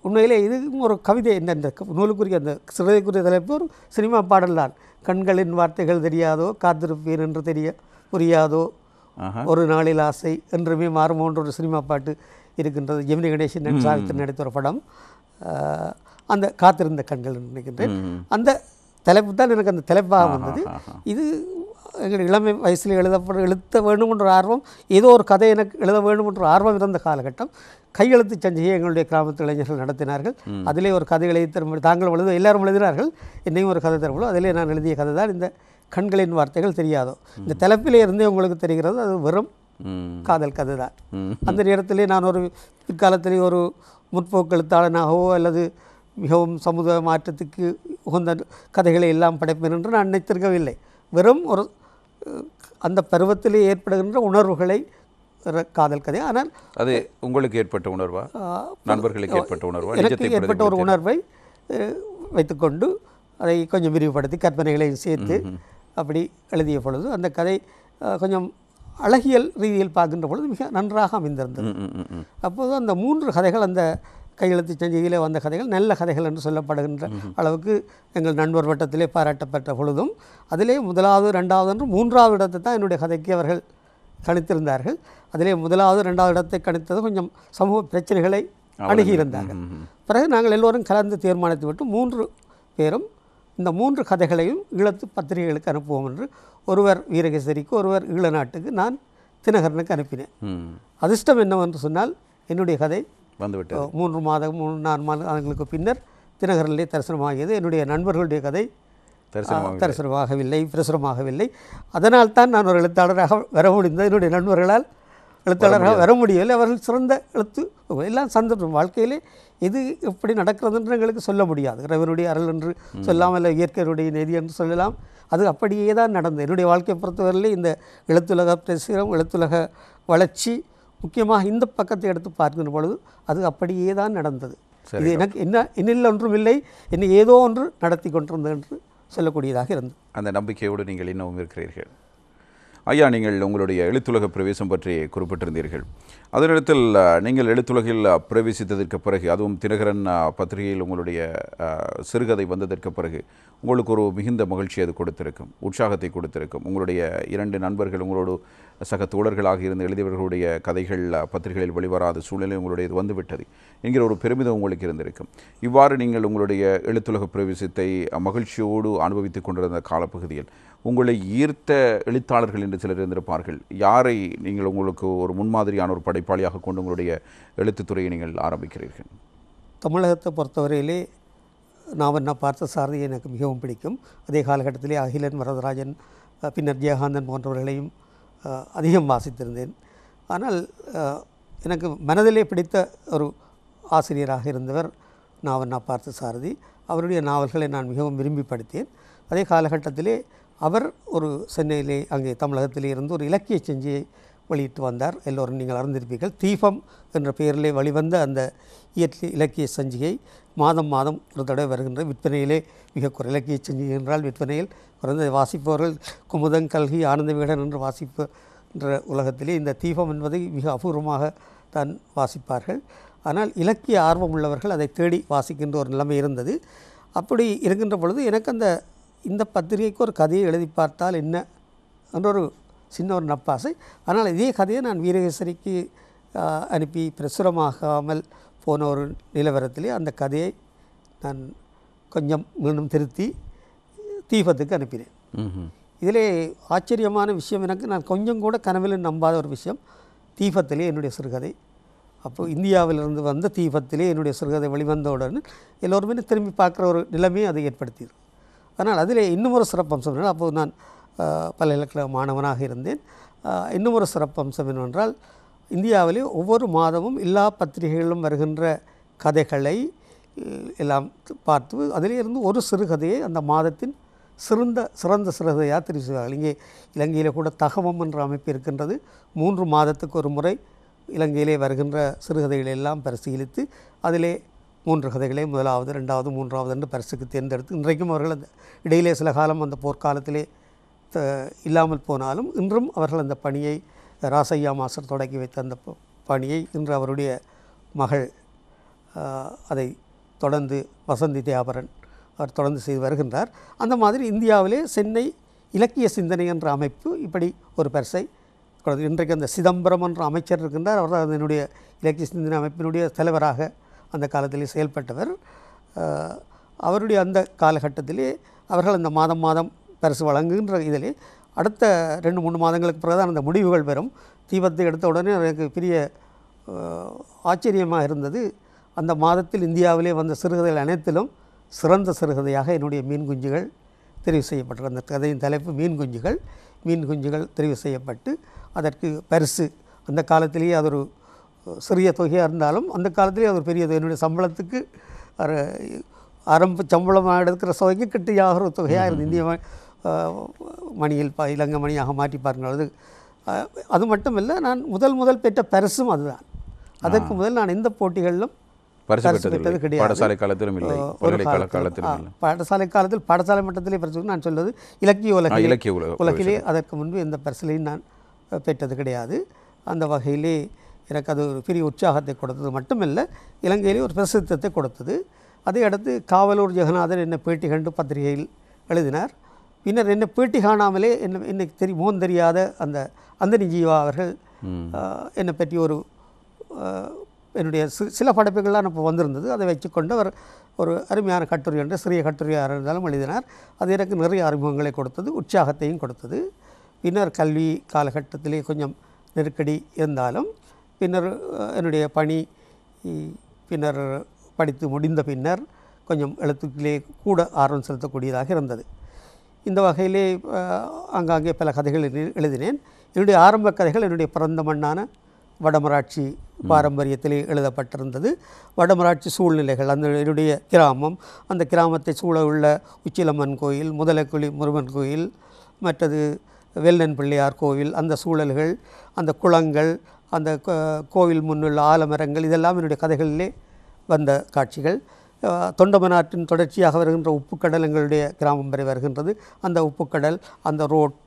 S2: உண்மையிலே இது ஒரு கவிதை. இந்த நூலுக்குரிய அந்த சிறுதைக்குரிய தலைப்பு ஒரு சினிமா பாடல் தான். கண்களின் வார்த்தைகள் தெரியாதோ, காத்திருப்பேன் என்று புரியாதோ, ஒரு நாளில் ஆசை என்றுமே மாறுமோன்ற ஒரு சினிமா பாட்டு இருக்கின்றது. ஜெமினி கணேசன் சாவித்திரி நடித்த ஒரு படம். அந்த காத்திருந்த கண்கள் நினைக்கின்றேன். அந்த தலைப்பு தான் எனக்கு அந்த தலைப்பாக வந்தது. இது எங்கள் இளமை வயசில் எழுத்த வேண்டுமென்ற ஆர்வம், ஏதோ ஒரு கதை எனக்கு எழுத வேண்டுமென்ற ஆர்வம் இருந்த காலகட்டம். கையெழுத்து சஞ்சிகை எங்களுடைய கிராமத்து இளைஞர்கள் நடத்தினார்கள். அதிலே ஒரு கதை எழுதி தரும்படி தாங்கள் எழுத எல்லாரும் எழுதினார்கள். என்னையும் ஒரு கதை தரும்போது அதிலே நான் எழுதிய கதை தான் இந்த கண்களின் வார்த்தைகள் தெரியாதோ. இந்த தலைப்பிலே இருந்தே உங்களுக்கு தெரிகிறது அது வெறும் காதல் கதை தான். அந்த நேரத்திலே நான் ஒரு பிற்காலத்திலே ஒரு முற்போக்கு எழுத்தாளனாகவோ அல்லது மிகவும் சமூக மாற்றத்துக்கு உகந்த கதைகளை எல்லாம் படைப்பேன் என்று நான் நினைத்திருக்கவில்லை. வெறும் ஒரு அந்த பருவத்திலே ஏற்படுகின்ற உணர்வுகளை காதல் கதை. ஆனால்
S1: அது உங்களுக்கு ஏற்பட்ட உணர்வா, நண்பர்களுக்கு ஏற்பட்ட உணர்வா?
S2: எனக்கு ஏற்பட்ட ஒரு உணர்வை வைத்துக்கொண்டு அதை கொஞ்சம் விரிவுபடுத்தி கற்பனைகளையும் சேர்த்து அப்படி எழுதிய பொழுது அந்த கதை கொஞ்சம் அழகியல் ரீதியில் பார்க்கின்ற பொழுது மிக நன்றாக அமைந்திருந்தது. அப்போது அந்த 3 கதைகள் அந்த கையெழுத்து சஞ்சிகையிலே வந்த கதைகள் நல்ல கதைகள் என்று சொல்லப்படுகின்ற அளவுக்கு எங்கள் நண்பர் வட்டத்திலே பாராட்டப்பட்ட பொழுதும் அதிலே முதலாவது 2வது என்று 3வது இடத்தை தான் என்னுடைய கதைக்கு அவர்கள் கணித்திருந்தார்கள். அதிலே முதலாவது 2வது இடத்தை கணித்தது கொஞ்சம் சமூக பிரச்சனைகளை அணுகியிருந்தார்கள். பிறகு நாங்கள் எல்லோரும் கலந்து தீர்மானித்து விட்டு 3 பேரும் இந்த 3 கதைகளையும் ஈழத்து பத்திரிகைகளுக்கு அனுப்புவோம் என்று, ஒருவர் வீரகேசரிக்கு, ஒருவர் ஈழ நாட்டுக்கு, நான் தினகரனுக்கு அனுப்பினேன். அதிர்ஷ்டம் என்னவென்று சொன்னால் என்னுடைய கதை
S1: வந்துவிட்டது.
S2: 3 மாதம் 4 மாதங்களுக்கு பின்னர் தினகரனிலே தரிசனமாகியது. என்னுடைய நண்பர்களுடைய கதை தரிசனமாகவில்லை, பிரசுரமாகவில்லை. அதனால் தான் நான் ஒரு எழுத்தாளராக வர முடிந்தது. என்னுடைய நண்பர்களால் எழுத்தாளராக வர முடியவில்லை. அவர்கள் சிறந்த எழுத்து எல்லாம் சந்தர்ப்பம். வாழ்க்கையிலே இது எப்படி நடக்கிறது என்று எங்களுக்கு சொல்ல முடியாது. இறைவனுடைய அருள் என்று சொல்லாமல், இல்லை இயற்கையுடைய நெறி என்று சொல்லலாம். அது அப்படியே தான் நடந்தது. என்னுடைய வாழ்க்கையை பொறுத்தவரையிலே இந்த எழுத்துலக பிரசுரம், எழுத்துலக வளர்ச்சி, முக்கியமாக இந்த பக்கத்தை எடுத்து பார்க்கின்ற பொழுது அது அப்படியே தான் நடந்தது. இது எனக்கு என்னில் ஒன்றும் இல்லை, என்னை ஏதோ ஒன்று நடத்தி கொண்டிருந்தது என்று சொல்லக்கூடியதாக இருந்தது.
S1: அந்த நம்பிக்கையோடு நீங்கள் இன்னமும் இருக்கிறீர்கள். ஐயா, நீங்கள் உங்களுடைய எழுத்துலக பிரவேசம் பற்றி குறிப்பிட்டிருந்தீர்கள். அதே நேரத்தில் நீங்கள் எழுத்துலகில் பிரவேசித்ததற்கு பிறகு, அதுவும் தினகரன் பத்திரிகையில் உங்களுடைய சிறுகதை வந்ததற்கு பிறகு உங்களுக்கு ஒரு மிகுந்த மகிழ்ச்சி அது கொடுத்திருக்கும், உற்சாகத்தை கொடுத்திருக்கும். உங்களுடைய 2 நண்பர்கள், உங்களோடு சக தோழர்களாக இருந்த எழுதியவர்களுடைய கதைகள் பத்திரிகைகளில் வெளிவராத சூழ்நிலை உங்களுடைய இது வந்துவிட்டது என்கிற ஒரு பெருமிதம் உங்களுக்கு இருந்திருக்கும். இவ்வாறு நீங்கள் உங்களுடைய எழுத்துலக பிரவேசத்தை மகிழ்ச்சியோடு அனுபவித்துக் கொண்டிருந்த காலப்பகுதியில் உங்களை ஈர்த்த எழுத்தாளர்களின் என்று சிலர் இருந்திருப்பார்கள். யாரை நீங்கள் உங்களுக்கு ஒரு முன்மாதிரியான ஒரு படைப்பாளியாக கொண்டு உங்களுடைய எழுத்துத்துறையை நீங்கள் ஆரம்பிக்கிறீர்கள்?
S2: தமிழகத்தை பொறுத்தவரையிலே நாவண்ணா பார்த்தசாரதி எனக்கு மிகவும் பிடிக்கும். அதே காலகட்டத்திலே அகிலன் வரதராஜன் பின்னர் ஜெயகாந்தன் போன்றவர்களையும் அதிகம் வாசித்திருந்தேன். ஆனால் எனக்கு மனதிலே பிடித்த ஒரு ஆசிரியராக இருந்தவர் நாவண்ணா பார்த்தசாரதி. அவருடைய நாவல்களை நான் மிகவும் விரும்பி படித்தேன். அதே காலகட்டத்திலே அவர் ஒரு சென்னையிலே அங்கே தமிழகத்திலே இருந்து ஒரு இலக்கிய செஞ்சியை வெளியிட்டு வந்தார். எல்லோரும் நீங்கள் அறிந்திருப்பீர்கள். தீபம் என்ற பெயரிலே வெளிவந்த அந்த இலக்கிய சஞ்சிகை மாதம் மாதம் ஒரு தடவை வருகின்ற விற்பனையிலே மிக குறை. இலக்கிய சஞ்சிகை என்றால் விற்பனையில் குறைந்த வாசிப்பவர்கள் குமுதம், கல்கி, ஆனந்த விகடன் என்று வாசிப்புன்ற உலகத்திலே இந்த தீபம் என்பதை மிக அபூர்வமாக தான் வாசிப்பார்கள். ஆனால் இலக்கிய ஆர்வம் உள்ளவர்கள் அதை தேடி வாசிக்கின்ற ஒரு நிலைமை இருந்தது. அப்படி இருக்கின்ற பொழுது எனக்கு இந்த பத்திரிகைக்கு ஒரு கதையை எழுதி பார்த்தால் என்ன என்ற ஒரு சின்ன ஒரு நப்பாசை. ஆனால் இதே கதையை நான் வீரகேசரிக்கு அனுப்பி பிரசுரமாகாமல் போன ஒரு நிலவரத்திலே அந்த கதையை நான் கொஞ்சம் மீண்டும் திருத்தி தீபத்துக்கு அனுப்பினேன். இதிலே ஆச்சரியமான விஷயம், எனக்கு நான் கொஞ்சம் கூட கனவில் நம்பாத ஒரு விஷயம், தீபத்திலே என்னுடைய சிறுகதை, அப்போது இந்தியாவிலிருந்து வந்த தீபத்திலே என்னுடைய சிறுகதை வெளிவந்தவுடன் எல்லோருமே திரும்பி பார்க்குற ஒரு நிலைமையை அதை ஏற்படுத்தியது. ஆனால் அதில் இன்னும் ஒரு சிறப்பம்சம் என்னென்றால், அப்போது நான் பல்கலைக்கழக மாணவனாக இருந்தேன். இன்னும் ஒரு சிறப்பம்சம் என்னவென்றால், இந்தியாவிலே ஒவ்வொரு மாதமும் எல்லா பத்திரிகைகளிலும் வருகின்ற கதைகளை எல்லாம் பார்த்து அதிலிருந்து ஒரு சிறுகதையை அந்த மாதத்தின் சிறந்த சிறுகதையாக தெரிவு செய்வார்கள். இங்கே இலங்கையில் கூட தகவம் என்ற அமைப்பு இருக்கின்றது. 3 மாதத்துக்கு ஒரு முறை இலங்கையிலே வருகின்ற சிறுகதைகளை எல்லாம் பரிசீலித்து அதிலே 3 கதைகளை 1வது 2வது 3வது என்று பரிசுக்கு தேர்ந்தெடுத்து, இன்றைக்கும் அவர்கள் அந்த இடையிலே சில காலம் அந்த போர்க்காலத்திலே இல்லாமல் போனாலும் இன்றும் அவர்கள் அந்த பணியை, ராசையா மாஸ்டர் தொடக்கி வைத்த அந்த பணியை இன்று அவருடைய மகள் அதை தொடர்ந்து வசந்தி தியாபரன் அவர் தொடர்ந்து செய்து வருகின்றார். அந்த மாதிரி இந்தியாவிலே சென்னை இலக்கிய சிந்தனை என்ற அமைப்பு இப்படி ஒரு பரிசை கொடுத்து, இன்றைக்கு அந்த சிதம்பரம் என்ற அமைச்சர் இருக்கின்றார். அவர் தான் அதனுடைய இலக்கிய சிந்தனை அமைப்பினுடைய தலைவராக அந்த காலத்திலே செயல்பட்டவர். அவருடைய அந்த காலகட்டத்திலே அவர்கள் அந்த மாதம் மாதம் பரிசு வழங்குகின்ற இதிலே அடுத்த 2-3 மாதங்களுக்கு பிறகு தான் அந்த முடிவுகள் பெறும். தீபத்தை எடுத்த உடனே எனக்கு பெரிய ஆச்சரியமாக இருந்தது. அந்த மாதத்தில் இந்தியாவிலே வந்த சிறுகதைகள் அனைத்திலும் சிறந்த சிறுகதையாக என்னுடைய மீன் குஞ்சுகள் தெரிவு செய்யப்பட்டது. அந்த கதையின் தலைப்பு மீன் குஞ்சுகள். மீன் குஞ்சுகள் தெரிவு செய்யப்பட்டு அதற்கு பரிசு, அந்த காலத்திலேயே அது ஒரு சிறிய தொகையாக இருந்தாலும் அந்த காலத்திலே அது ஒரு பெரிய தொகை. என்னுடைய சம்பளத்துக்கு ஆரம்ப சம்பளமாக எடுக்கிற தொகைக்கு கிட்டியாக ஒரு தொகையாக இருந்தது. இந்திய மணியில் இலங்கை மணியாக மாற்றி பார்க்கிறது. அது மட்டும் இல்லை, நான் முதல் பெற்ற பரிசும் அதுதான். அதற்கு முதல் நான் எந்த போட்டிகளிலும் பரிசு பெற்றது கிடையாது.
S1: பாடசாலை காலத்திலும் இல்லை,
S2: பாடசாலை காலத்தில் பாடசாலை மட்டத்திலே பரிசு. நான் சொல்வது இலக்கிய உலகிலே அதற்கு முன்பு எந்த பரிசிலையும் நான் பெற்றது கிடையாது. அந்த வகையிலே எனக்கு அது ஒரு பெரிய உற்சாகத்தை கொடுத்தது மட்டுமில்லை, இலங்கையிலே ஒரு பிரசித்தத்தை கொடுத்தது. அதை அடுத்து காவலூர் ஜெகநாதன் என்னை பேட்டி கண்டு பத்திரிகையில் எழுதினார். பின்னர் என்னை பேட்டி காணாமலே என்னை முகம் தெரியாத அந்தனி ஜீவா அவர்கள் என்னை பற்றி என்னுடைய சில படைப்புகள்லாம் இப்போ வந்திருந்தது. அதை வச்சுக்கொண்டு அவர் ஒரு அருமையான கட்டுரை என்ற சிறிய கட்டுரையாக இருந்தாலும் எழுதினார். அது எனக்கு நிறைய அறிமுகங்களை கொடுத்தது, உற்சாகத்தையும் கொடுத்தது. பின்னர் கல்வி காலகட்டத்திலே கொஞ்சம் நெருக்கடி இருந்தாலும் பின்னர் என்னுடைய பணி பின்னர் படித்து முடிந்த பின்னர் கொஞ்சம் எழுத்துக்களே கூட ஆர்வம் செலுத்தக்கூடியதாக இருந்தது. இந்த வகையிலே ஆங்காங்கே பல கதைகள் எழுதினேன். என்னுடைய ஆரம்ப கதைகள் என்னுடைய பிறந்த மண்ணான வடமராட்சி பாரம்பரியத்திலே எழுதப்பட்டிருந்தது. வடமராட்சி சூழ்நிலைகள், அந்த என்னுடைய கிராமம், அந்த கிராமத்தை சூழ உள்ள உச்சிலம்மன் கோயில், முதலக்குழி முருகன் கோயில், மற்றது வெள்ளன் பிள்ளையார் கோவில், அந்த சூழல்கள், அந்த குளங்கள், அந்த கோவில் முன்னுள்ள ஆலமரங்கள், இதெல்லாம் என்னுடைய கதைகளிலே வந்த காட்சிகள். தொண்டமனாற்றின் தொடர்ச்சியாக வருகின்ற உப்புக்கடல் எங்களுடைய கிராமம் வரை வருகின்றது. அந்த உப்புக்கடல், அந்த ரோட்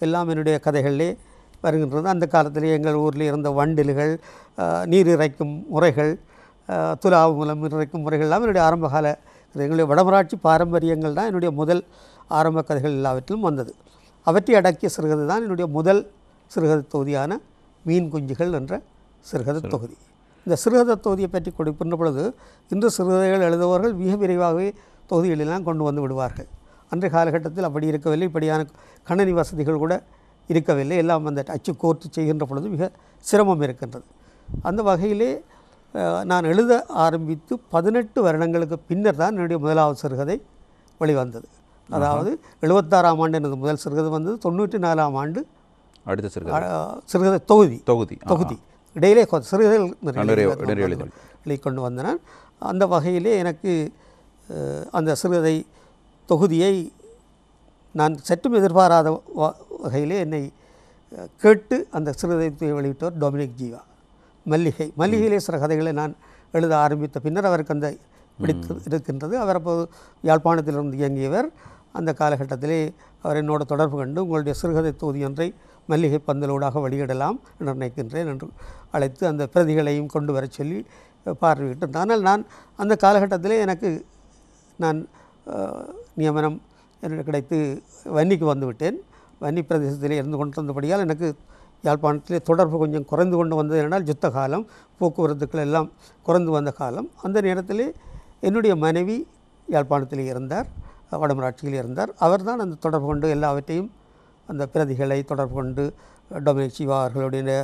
S2: எல்லாம் என்னுடைய கதைகளிலே வருகின்றது. அந்த காலத்திலே எங்கள் ஊரில் இருந்த வண்டில்கள், நீர் இறைக்கும் முறைகள், துலாவு மூலம் இறைக்கும் முறைகள் எல்லாம் என்னுடைய ஆரம்பகால எங்களுடைய வடமராட்சி பாரம்பரியங்கள் தான் என்னுடைய முதல் ஆரம்ப கதைகள் எல்லாவற்றிலும் வந்தது. அவற்றை அடக்கிய சிறுகதை தான் என்னுடைய முதல் சிறுகதை தொகுதியான மீன் குஞ்சுகள் என்ற சிறுகதை தொகுதி. இந்த சிறுகதை தொகுதியை பற்றி கொடுக்கின்ற பொழுது இன்று சிறுகதைகள் எழுதுபவர்கள் மிக விரைவாகவே தொகுதிகளெல்லாம் கொண்டு வந்து விடுவார்கள். அன்றைய காலகட்டத்தில் அப்படி இருக்கவில்லை. இப்படியான கணினி வசதிகள் கூட இருக்கவில்லை. எல்லாம் அந்த அச்சு கோர்த்து செய்கின்ற பொழுது மிக சிரமம் இருக்கின்றது. அந்த வகையிலே நான் எழுத ஆரம்பித்து 18 வருடங்களுக்கு பின்னர் தான் என்னுடைய முதலாவது சிறுகதை வெளிவந்தது. அதாவது 76ஆம் ஆண்டு எனது முதல் சிறுகதை வந்தது. 94ஆம் ஆண்டு
S1: அடுத்த
S2: சிறுகதை தொகுதி இடையிலே சிறுகதைகள் வெளிக்கொண்டு வந்த நான். அந்த வகையிலே எனக்கு அந்த சிறுகதை தொகுதியை நான் சற்றும் எதிர்பாராத வகையிலே என்னை கேட்டு அந்த சிறுகதை வெளியிட்டவர் டொமினிக் ஜீவா. மல்லிகையிலே சில கதைகளை நான் எழுத ஆரம்பித்த பின்னர் அவருக்கு அந்த பிடித்து இருக்கின்றது. அவர் அப்போது யாழ்ப்பாணத்திலிருந்து இயங்கியவர். அந்த காலகட்டத்திலே அவர் என்னோட தொடர்பு கண்டு உங்களுடைய சிறுகதை தொகுதி ஒன்றை மல்லிகை பந்தலூடாக வெளியிடலாம் என்று நினைக்கின்றேன் என்று அழைத்து அந்த பிரதிகளையும் கொண்டு வர சொல்லி பார்வையிட்டு. ஆனால் நான் அந்த காலகட்டத்திலே நான் நியமனம் எனக்கு கிடைத்து வன்னிக்கு வந்துவிட்டேன். வன்னி பிரதேசத்திலே இருந்து கொண்டிருந்தபடியால் எனக்கு யாழ்ப்பாணத்திலே தொடர்பு கொஞ்சம் குறைந்து கொண்டு வந்தது. என்றால் யுத்த காலம், போக்குவரத்துக்கள் எல்லாம் குறைந்து வந்த காலம். அந்த நேரத்திலே என்னுடைய மனைவி யாழ்ப்பாணத்திலே இருந்தார், வடமராட்சியில் இருந்தார். அவர் தான் அந்த தொடர்பு கொண்டு எல்லாவற்றையும் அந்த பிரதிகளை தொடர்பு கொண்டு டொமினிக் ஜீவா அவர்களுடைய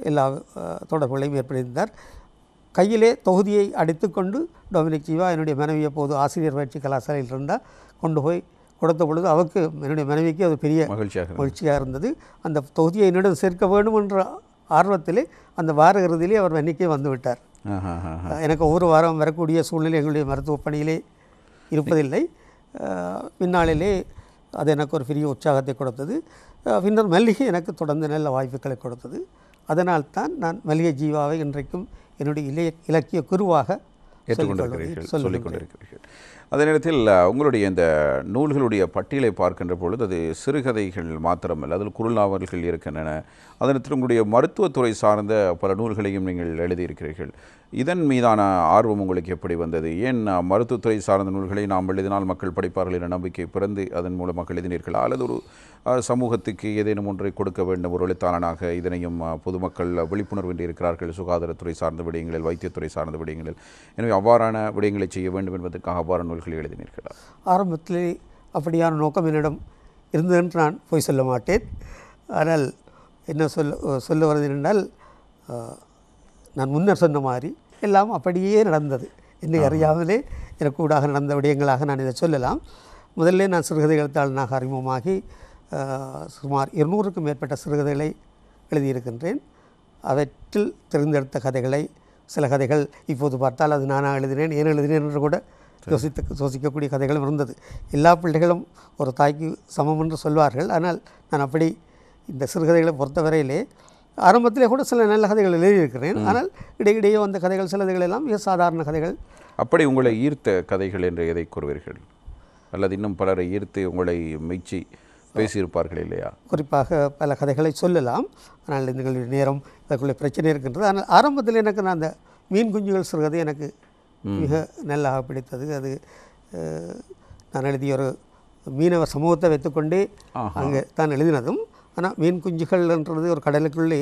S2: எல்லா தொடர்புகளையும் ஏற்படுத்தியிருந்தார். கையிலே தொகுதியை அடித்துக்கொண்டு டொமினிக் ஜீவா என்னுடைய மனைவியை போது ஆசிரியர் பயிற்சி கலாசாலையில் இருந்தால் கொண்டு போய் கொடுத்த பொழுது அவருக்கு என்னுடைய மனைவிக்கு அது பெரிய மகிழ்ச்சியாக இருந்தது. அந்த தொகுதியை என்னிடம் சேர்க்க வேண்டும் என்ற ஆர்வத்திலே அந்த வார இறுதியிலே அவர் வன்னிக்கே வந்து விட்டார். எனக்கு ஒவ்வொரு வாரம் வரக்கூடிய சூழ்நிலை எங்களுடைய மருத்துவ பணியிலே இருப்பதில்லை. பின்னாளிலே அது எனக்கு ஒரு பெரிய உற்சாகத்தை கொடுத்தது. பின்னர் மல்லிகை எனக்கு தொடர்ந்து நல்ல வாய்ப்புகளை கொடுத்தது. அதனால் தான் நான் மல்லிகை ஜீவாவை இன்றைக்கும் என்னுடைய இலக்கிய குருவாக
S1: சொல்லிக் கொண்டிருக்கிறீர்கள். அதே நேரத்தில் உங்களுடைய இந்த நூல்களுடைய பட்டியலை பார்க்கின்ற பொழுது அது சிறுகதைகள் மாத்திரமல்ல, அதில் குறுநாவல்கள் இருக்கின்றன. அதே நேரத்தில் உங்களுடைய மருத்துவத்துறை சார்ந்த பல நூல்களையும் நீங்கள் எழுதியிருக்கிறீர்கள். இதன் மீதான ஆர்வம் உங்களுக்கு எப்படி வந்தது? ஏன் மருத்துவத்துறை சார்ந்த நூல்களை நாம் எழுதினால் மக்கள் படிப்பார்கள் என்ற நம்பிக்கை பிறந்து அதன் மூலமாக எழுதினீர்களா, அல்லது ஒரு சமூகத்துக்கு ஏதேனும் ஒன்றை கொடுக்க வேண்டும் ஒரு எழுத்தாளனாக இதனையும் பொதுமக்கள் விழிப்புணர்வின்றி இருக்கிறார்கள் சுகாதாரத்துறை சார்ந்த விடயங்களில், வைத்தியத்துறை சார்ந்த விடயங்களில், எனவே அவ்வாறான விடயங்களை செய்ய வேண்டும் என்பதற்காக அவ்வாறான நூல்களை எழுதினீர்களா?
S2: ஆரம்பத்திலே அப்படியான நோக்கம் என்னிடம் இருந்தது என்று நான் போய் சொல்ல மாட்டேன். ஆனால் என்ன சொல்ல வருது என்றால், நான் முன்னர் சொன்ன மாதிரி எல்லாம் அப்படியே நடந்தது. என்னை அறியாமலே எனக்கு கூடாக நடந்த விடயங்களாக நான் இதை சொல்லலாம். முதல்ல நான் சிறுகதை எழுத்தாளனாக அறிமுகமாகி சுமார் 200க்கும் மேற்பட்ட சிறுகதைகளை எழுதியிருக்கின்றேன். அவற்றில் தேர்ந்தெடுத்த கதைகளை, சில கதைகள் இப்போது பார்த்தால் அது நானாக எழுதினேன், ஏன் எழுதினேன் என்று கூட யோசிக்கக்கூடிய கதைகளும் இருந்தது. எல்லா பிள்ளைகளும் ஒரு தாய்க்கு சமம் என்று சொல்வார்கள். ஆனால் நான் அப்படி இந்த சிறுகதைகளை பொறுத்தவரையிலே ஆரம்பத்திலே கூட சில நல்ல கதைகள் எழுதியிருக்கிறேன். ஆனால் இடையிடையே வந்த கதைகள் சிலதுகள் எல்லாம் மிக சாதாரண கதைகள்.
S1: அப்படி உங்களை ஈர்த்த கதைகள் என்று எதை கூறுவீர்கள்? அல்லது இன்னும் பலரை ஈர்த்து உங்களை மெச்சி பேசியிருப்பார்கள் இல்லையா?
S2: குறிப்பாக பல கதைகளை சொல்லலாம். ஆனால் இந்த நேரம் அதற்குள்ளே பிரச்சனை இருக்கின்றது. ஆனால் ஆரம்பத்தில் எனக்கு நான் அந்த மீன் குஞ்சுகள் சிறுகதை எனக்கு மிக நல்லாக பிடித்தது. அது நான் எழுதிய ஒரு மீனவர் சமூகத்தை வைத்துக்கொண்டே அங்கே தான் எழுதினதும். ஆனால் மீன் குஞ்சுகள்ன்றது ஒரு கடலுக்குள்ளே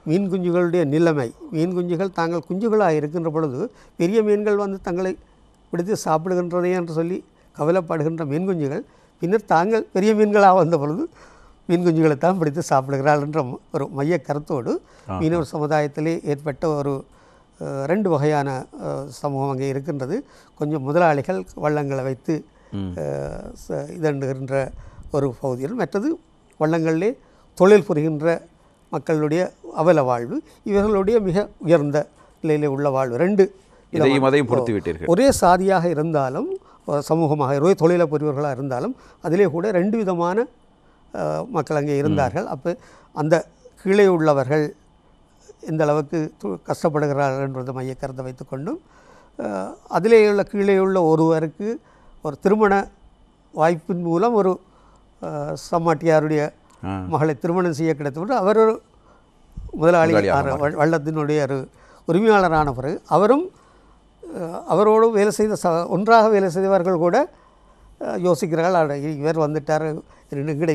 S2: மீன் குஞ்சுகளுடைய நிலைமை, மீன் குஞ்சுகள் தாங்கள் குஞ்சுகளாக இருக்கின்ற பொழுது பெரிய மீன்கள் வந்து தங்களை பிடித்து சாப்பிடுகின்றதே என்று சொல்லி கவலைப்படுகின்ற மீன் குஞ்சுகள் பின்னர் தாங்கள் பெரிய மீன்களாக வந்த பொழுது மீன் குஞ்சுகளை தான் பிடித்து சாப்பிடுகிறாள் என்ற ஒரு மைய கருத்தோடு மீனவர் சமுதாயத்திலே ஏற்பட்ட ஒரு 2 வகையான சமூகம் அங்கே இருக்கின்றது. கொஞ்சம் முதலாளிகள் வள்ளங்களை வைத்து இதண்டுகின்ற ஒரு பகுதியில், மற்றது வள்ளங்களிலே தொழில் புரிகின்ற மக்களுடைய அவல வாழ்வு, இவர்களுடைய மிக உயர்ந்த நிலையிலே உள்ள வாழ்வு. 2
S1: அதையும் பொறுத்து விட்டீர்கள்.
S2: ஒரே சாதியாக இருந்தாலும் சமூகமாக ஒரே தொழிலை புரிவர்களாக இருந்தாலும் அதிலே கூட 2 விதமான மக்கள் அங்கே இருந்தார்கள். அப்போ அந்த கீழே உள்ளவர்கள் எந்த அளவுக்கு கஷ்டப்படுகிறார்கள் என்பதை மைய கருத்தை வைத்துக்கொண்டும் அதிலே உள்ள கீழே உள்ள ஒருவருக்கு ஒரு திருமண வாய்ப்பின் மூலம் ஒரு சம்மாட்டியாருடைய மகளை திருமணம் செய்ய கிடைத்தபோது அவர் ஒரு முதலாளி வள்ளத்தினுடைய ஒரு உரிமையாளரான பிறகு அவரோடு வேலை செய்த ஒன்றாக வேலை செய்தவர்கள் கூட யோசிக்கிறார்கள், இவர் வந்துட்டார்,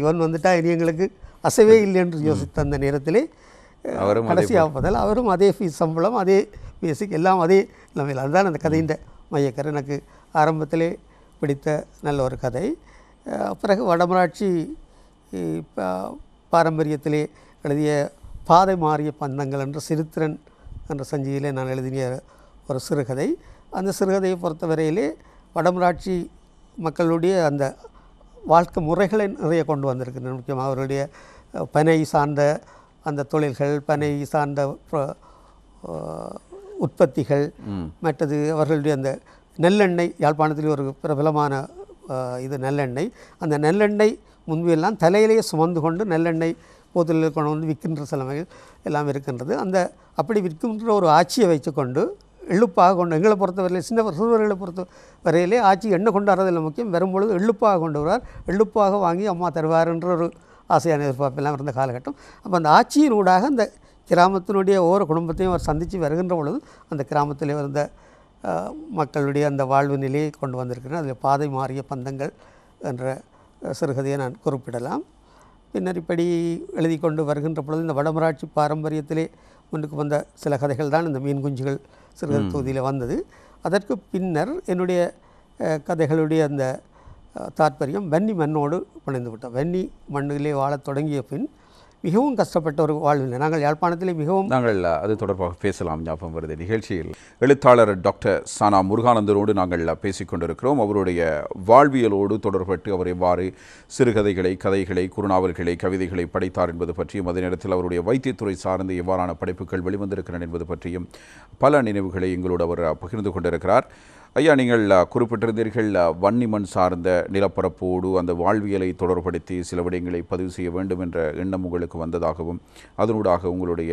S2: இவன் வந்துட்டா இனி எங்களுக்கு அசைவே இல்லை என்று யோசித்த அந்த நேரத்திலே கடைசியாக பதில் அவரும் அதே ஃபீஸ் சம்பளம், அதே பேசிக் எல்லாம் அதே நிலைமையில். அதுதான் அந்த கதையின் மையக்கரு. எனக்கு ஆரம்பத்திலே பிடித்த நல்ல ஒரு கதை. பிறகு வடமராட்சி பாரம்பரியத்திலே எழுதிய பாதை மாறிய பந்தங்கள் என்ற சிறுத்திரன் என்ற சஞ்சிகையிலே நான் எழுதிய ஒரு சிறுகதை. அந்த சிறுகதையை பொறுத்தவரையிலே வடமராட்சி மக்களுடைய அந்த வாழ்க்கை முறைகளை நிறைய கொண்டு வந்திருக்கின்றன. முக்கியமாக அவர்களுடைய பனை சார்ந்த அந்த தொழில்கள், பனை சார்ந்த உற்பத்திகள், மற்றது அவர்களுடைய அந்த நெல்லெண்ணெய், யாழ்ப்பாணத்தில் ஒரு பிரபலமான இது நெல்லெண்ணெய். அந்த நெல்லெண்ணெய் முன்பெல்லாம் தலையிலேயே சுமந்து கொண்டு நெல்லெண்ணெய் போத்தலில் கொண்டு வந்து விற்கின்ற சிலமைகள் எல்லாம் இருக்கின்றது. அந்த அப்படி விற்கின்ற ஒரு ஆட்சியை வைத்துக்கொண்டு எள்ளுப்பாக கொண்டு, எங்களை பொறுத்தவரையிலே சிறுவர்களை பொறுத்த வரையிலே ஆட்சி எண்ணெய் கொண்டு வரதில்லை முக்கியம், வரும்பொழுது எள்ளுப்பாக கொண்டு வருவார். எள்ளுப்பாக வாங்கி அம்மா தருவார்ன்ற ஒரு ஆசையான எதிர்பார்ப்பெல்லாம் இருந்த காலகட்டம். அப்போ அந்த ஆட்சியின் ஊடாக அந்த கிராமத்தினுடைய ஒவ்வொரு குடும்பத்தையும் அவர் சந்தித்து வருகின்ற பொழுது அந்த கிராமத்தில் இருந்த மக்களுடைய அந்த வாழ்வு நிலையை கொண்டு வந்திருக்கிறேன். அதில் பாதை மாறிய பந்தங்கள் என்ற சிறுகதையை நான் குறிப்பிடலாம். பின்னர் இப்படி எழுதி கொண்டு வருகின்ற பொழுது இந்த வடமராட்சி பாரம்பரியத்திலே முன்னுக்கு வந்த சில கதைகள் தான் இந்த மீன் குஞ்சுகள் சிறுகதை தொகுதியில் வந்தது. அதற்கு பின்னர் என்னுடைய கதைகளுடைய அந்த தாற்பயம் வன்னி மண்ணோடு பிணைந்து விட்டோம். வன்னி மண்ணிலே வாழத் தொடங்கிய பின் மிகவும் கஷ்டப்பட்ட ஒரு வாழ்வில்லை. நாங்கள் யாழ்ப்பாணத்திலே
S1: நாங்கள் அது தொடர்பாக பேசலாம். ஞாபகம் வருது நிகழ்ச்சியில் எழுத்தாளர் டாக்டர் சானா முருகானந்தரோடு நாங்கள் பேசிக்கொண்டிருக்கிறோம். அவருடைய வாழ்வியலோடு தொடர்பட்டு அவர் எவ்வாறு கதைகளை குறுநாவல்களை கவிதைகளை படைத்தார் என்பது பற்றியும், அதே நேரத்தில் அவருடைய வைத்தியத்துறை சார்ந்து எவ்வாறான படைப்புகள் வெளிவந்திருக்கின்றன என்பது பற்றியும் பல நினைவுகளை எங்களோடு அவர் பகிர்ந்து கொண்டிருக்கிறார். ஐயா, நீங்கள் குறிப்பிட்டிருந்தீர்கள் வன்னிமண் சார்ந்த நிலப்பரப்போடு அந்த வாழ்வியலை தொடர்படுத்தி சில விடயங்களை பதிவு செய்ய வேண்டும் என்ற எண்ணம் உங்களுக்கு வந்ததாகவும், அதனூடாக உங்களுடைய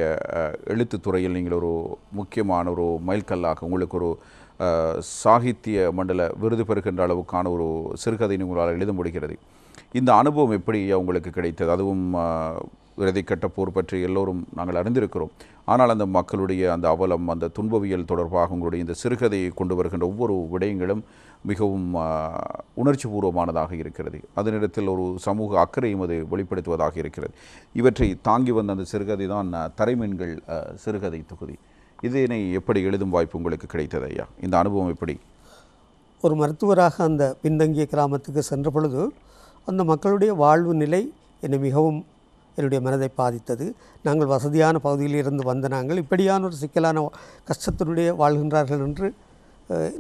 S1: எழுத்துத்துறையில் நீங்கள் ஒரு முக்கியமான ஒரு மைல்கல்லாக உங்களுக்கு ஒரு சாகித்ய மண்டல விருது பெறுகின்ற அளவுக்கான ஒரு சிறுகதை உங்களால் எழுத முடிகிறது. இந்த அனுபவம் எப்படி உங்களுக்கு கிடைத்தது? அதுவும் இறுதிக்கட்ட போர் பற்றி எல்லோரும் நாங்கள் அறிந்திருக்கிறோம். ஆனால் அந்த மக்களுடைய அந்த அவலம், அந்த துன்பவியல் தொடர்பாக உங்களுடைய இந்த சிறுகதையை கொண்டு வருகின்ற ஒவ்வொரு விடயங்களும் மிகவும் உணர்ச்சி பூர்வமானதாக இருக்கிறது. அதே நேரத்தில் ஒரு சமூக அக்கறையும் அது வெளிப்படுத்துவதாக இருக்கிறது. இவற்றை தாங்கி வந்த அந்த சிறுகதை தான் தரைமீன்கள் சிறுகதை தொகுதி. இதனை எப்படி எழுதும் வாய்ப்பு உங்களுக்கு கிடைத்தது ஐயா? இந்த அனுபவம் எப்படி?
S2: ஒரு மருத்துவராக அந்த பின்தங்கிய கிராமத்துக்கு சென்ற பொழுது அந்த மக்களுடைய வாழ்வு நிலை என்னை மிகவும் என்னுடைய மனதை பாதித்தது. நாங்கள் வசதியான பகுதியில் இருந்து வந்த நாங்கள் இப்படியான ஒரு சிக்கலான கஷ்டத்தினுடைய வாழ்கின்றார்கள் என்று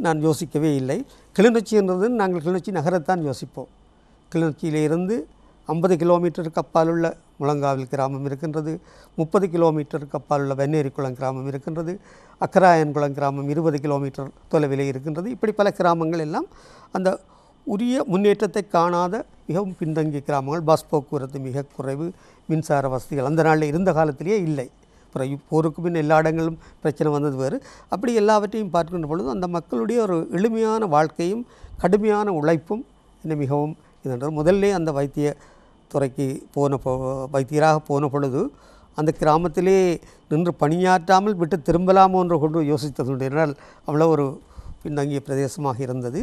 S2: நான் யோசிக்கவே இல்லை. கிளிநொச்சி என்றது நாங்கள் கிளிநொச்சி நகரத்தான் யோசிப்போம். கிளிநொச்சியிலே இருந்து 50 கிலோமீட்டருக்கு அப்பால் உள்ள முழங்காவில் கிராமம் இருக்கின்றது. 30 கிலோமீட்டருக்கு அப்பால் உள்ள வெண்ணேரிக்குளம் கிராமம் இருக்கின்றது. அக்கராயன்குளம் கிராமம் 20 கிலோமீட்டர் தொலைவிலே இருக்கின்றது. இப்படி பல கிராமங்கள் எல்லாம் அந்த உரிய முன்னேற்றத்தை காணாத மிகவும் பின்தங்கிய கிராமங்கள். பஸ் போக்குவரத்து மிக குறைவு, மின்சார வசதிகள் அந்த நாளில் இருந்த காலத்திலேயே இல்லை. அப்புறம் போருக்கு பின் எல்லா இடங்களும் பிரச்சனை வந்தது வேறு. அப்படி எல்லாவற்றையும் பார்க்கின்ற பொழுது அந்த மக்களுடைய ஒரு எளிமையான வாழ்க்கையும் கடுமையான உழைப்பும் என்னை மிகவும் இதென்று முதல்ல அந்த வைத்திய துறைக்கு வைத்தியராக போன பொழுது அந்த கிராமத்திலே நின்று பணியாற்றாமல் விட்டு திரும்பலாமோ என்று கொண்டு யோசித்தது. என்றால் அவ்வளோ ஒரு பின்தங்கிய பிரதேசமாக இருந்தது.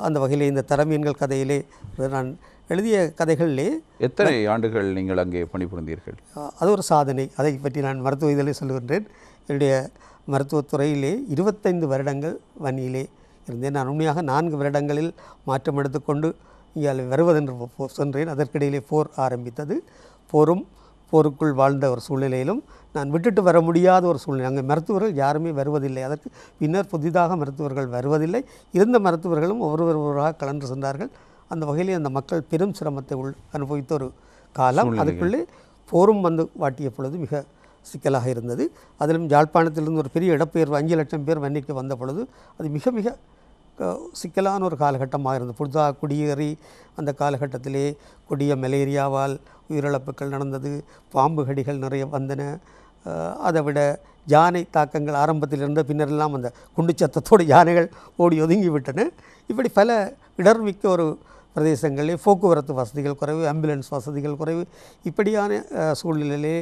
S2: அந்த வகையிலே இந்த தரமீன்கள் கதையிலே நான் எழுதிய கதைகளிலே
S1: எத்தனை ஆண்டுகள் நீங்கள் அங்கே பணிபுரிந்தீர்கள்?
S2: அது ஒரு சாதனை. அதை பற்றி நான் மருத்துவ இதழை சொல்லுகின்றேன். என்னுடைய மருத்துவத்துறையிலே 25 வருடங்கள் வன்னியிலே இருந்தேன். நான் உண்மையாக 4 வருடங்களில் மாற்றம் எடுத்துக்கொண்டு இங்கே வருவதென்று சென்றேன். அதற்கிடையிலே போர் ஆரம்பித்தது. போருக்குள் வாழ்ந்த ஒரு சூழ்நிலையிலும் நான் விட்டுட்டு வர முடியாத ஒரு சூழ்நிலை. அங்கே மருத்துவர்கள் யாருமே வருவதில்லை. அதற்கு பின்னர் புதிதாக மருத்துவர்கள் வருவதில்லை. இருந்த மருத்துவர்களும் ஒருவராக கலந்து சென்றார்கள். அந்த வகையிலே அந்த மக்கள் பெரும் சிரமத்தை அனுபவித்த ஒரு காலம். அதுக்குள்ளே போரும் வந்து வாட்டிய பொழுது மிக சிக்கலாக இருந்தது. அதிலும் யாழ்ப்பாணத்திலிருந்து ஒரு பெரிய இடப்பெயர்வு 5 லட்சம் பேர் வன்னிக்கு வந்த பொழுது அது மிக மிக சிக்கலான ஒரு காலகட்டமாக இருந்தது. புதிதாக குடியேறி அந்த காலகட்டத்திலே கொடிய மலேரியாவால் உயிரிழப்புகள் நடந்தது. பாம்பு கடிகள் நிறைய வந்தன. அதை விட யானை தாக்கங்கள் ஆரம்பத்தில் இருந்த பின்னரெல்லாம் அந்த குண்டு சத்தத்தோடு யானைகள் ஓடி ஒதுங்கி விட்டன. இப்படி பல இடர்மிக்க ஒரு பிரதேசங்களில் போக்குவரத்து வசதிகள் குறைவு, ஆம்புலன்ஸ் வசதிகள் குறைவு, இப்படியான சூழ்நிலையிலே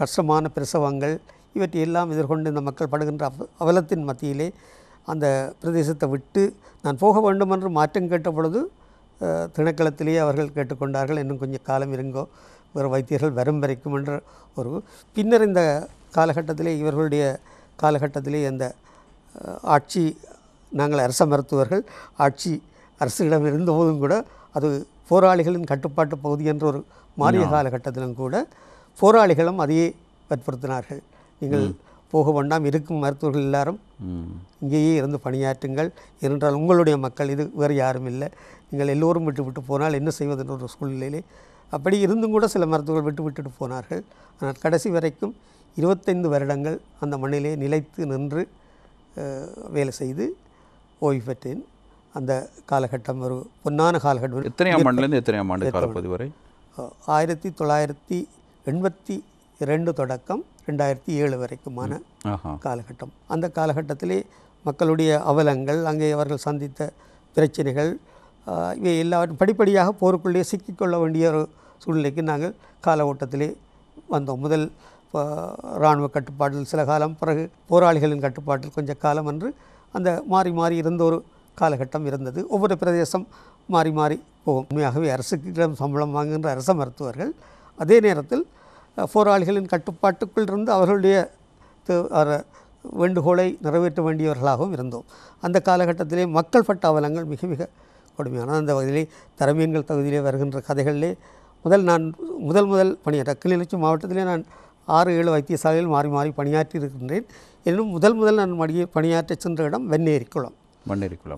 S2: கஷ்டமான பிரசவங்கள் இவற்றையெல்லாம் எதிர்கொண்டு இந்த மக்கள் படுகின்ற அவலத்தின் மத்தியிலே அந்த பிரதேசத்தை விட்டு நான் போக வேண்டும் என்று மாற்றம் கேட்ட பொழுது திணைக்களத்திலேயே அவர்கள் கேட்டுக்கொண்டார்கள், இன்னும் கொஞ்சம் காலம் இருங்கோ, வேறு வைத்தியர்கள் வரும் வரைக்கும் என்ற ஒரு பின்னர் இந்த காலகட்டத்திலே இவர்களுடைய காலகட்டத்திலே அந்த ஆட்சி நாங்கள் அரச மருத்துவர்கள் ஆட்சி அரசிடம் இருந்தபோதும் கூட அது போராளிகளின் கட்டுப்பாட்டு பகுதி என்ற ஒரு மாறிய காலகட்டத்திலும் கூட போராளிகளும் அதையே வற்புறுத்தினார்கள். நீங்கள் போக வேண்டாம், இருக்கும் மருத்துவர்கள் எல்லாரும் இங்கேயே இருந்து பணியாற்றுங்கள், ஏனென்றால் உங்களுடைய மக்கள், இது வேறு யாரும் இல்லை, நீங்கள் எல்லோரும் விட்டு போனால் என்ன செய்வதென்ற ஒரு சூழ்நிலையிலே அப்படி இருந்தும் கூட சில மருத்துவர்கள் விட்டுட்டு போனார்கள். ஆனால் கடைசி வரைக்கும் 25 வருடங்கள் அந்த மண்ணிலே நிலைத்து நின்று வேலை செய்து ஓய்வு பெற்றேன். அந்த காலகட்டம் ஒரு பொன்னான காலகட்டம்.
S1: எத்தனையாம் ஆண்டுலேருந்து எத்தனையாம் ஆண்டு காலப்பகுதி வரை?
S2: 1982 தொடக்கம் 2007 வரைக்குமான காலகட்டம். அந்த காலகட்டத்திலே மக்களுடைய அவலங்கள், அங்கே அவர்கள் சந்தித்த பிரச்சனைகள், இவை எல்லாவற்றும் படிப்படியாக போருக்குள்ளே சிக்கிக்கொள்ள வேண்டிய ஒரு சூழ்நிலைக்கு நாங்கள் கால ஓட்டத்திலே வந்தோம். முதல் இராணுவ கட்டுப்பாட்டில் சில காலம், பிறகு போராளிகளின் கட்டுப்பாட்டில் கொஞ்ச காலம் என்று அந்த மாறி மாறி இருந்த ஒரு காலகட்டம் இருந்தது. ஒவ்வொரு பிரதேசம் மாறி மாறி போகும். உண்மையாகவே அரசுக்கிடம் சம்பளம் வாங்குகின்ற அரச மருத்துவர்கள் அதே நேரத்தில் போராளிகளின் கட்டுப்பாட்டுக்குள் இருந்து அவர்களுடைய வேண்டுகோளை நிறைவேற்ற வேண்டியவர்களாகவும் இருந்தோம். அந்த காலகட்டத்திலே மக்கள் பட்ட அவலங்கள் மிக மிக கொடுமையான. அந்த வகையிலே தரமீன்கள் தகுதியிலே வருகின்ற கதைகளிலே நான் முதல் பணியாற்ற கிளிநொச்சி மாவட்டத்திலே நான் 6-7 வைத்தியசாலையில் மாறி மாறி பணியாற்றி இருக்கின்றேன். இன்னும் முதல் நான் பணியாற்ற சென்ற இடம் வெண்ணேரிக்குளம்.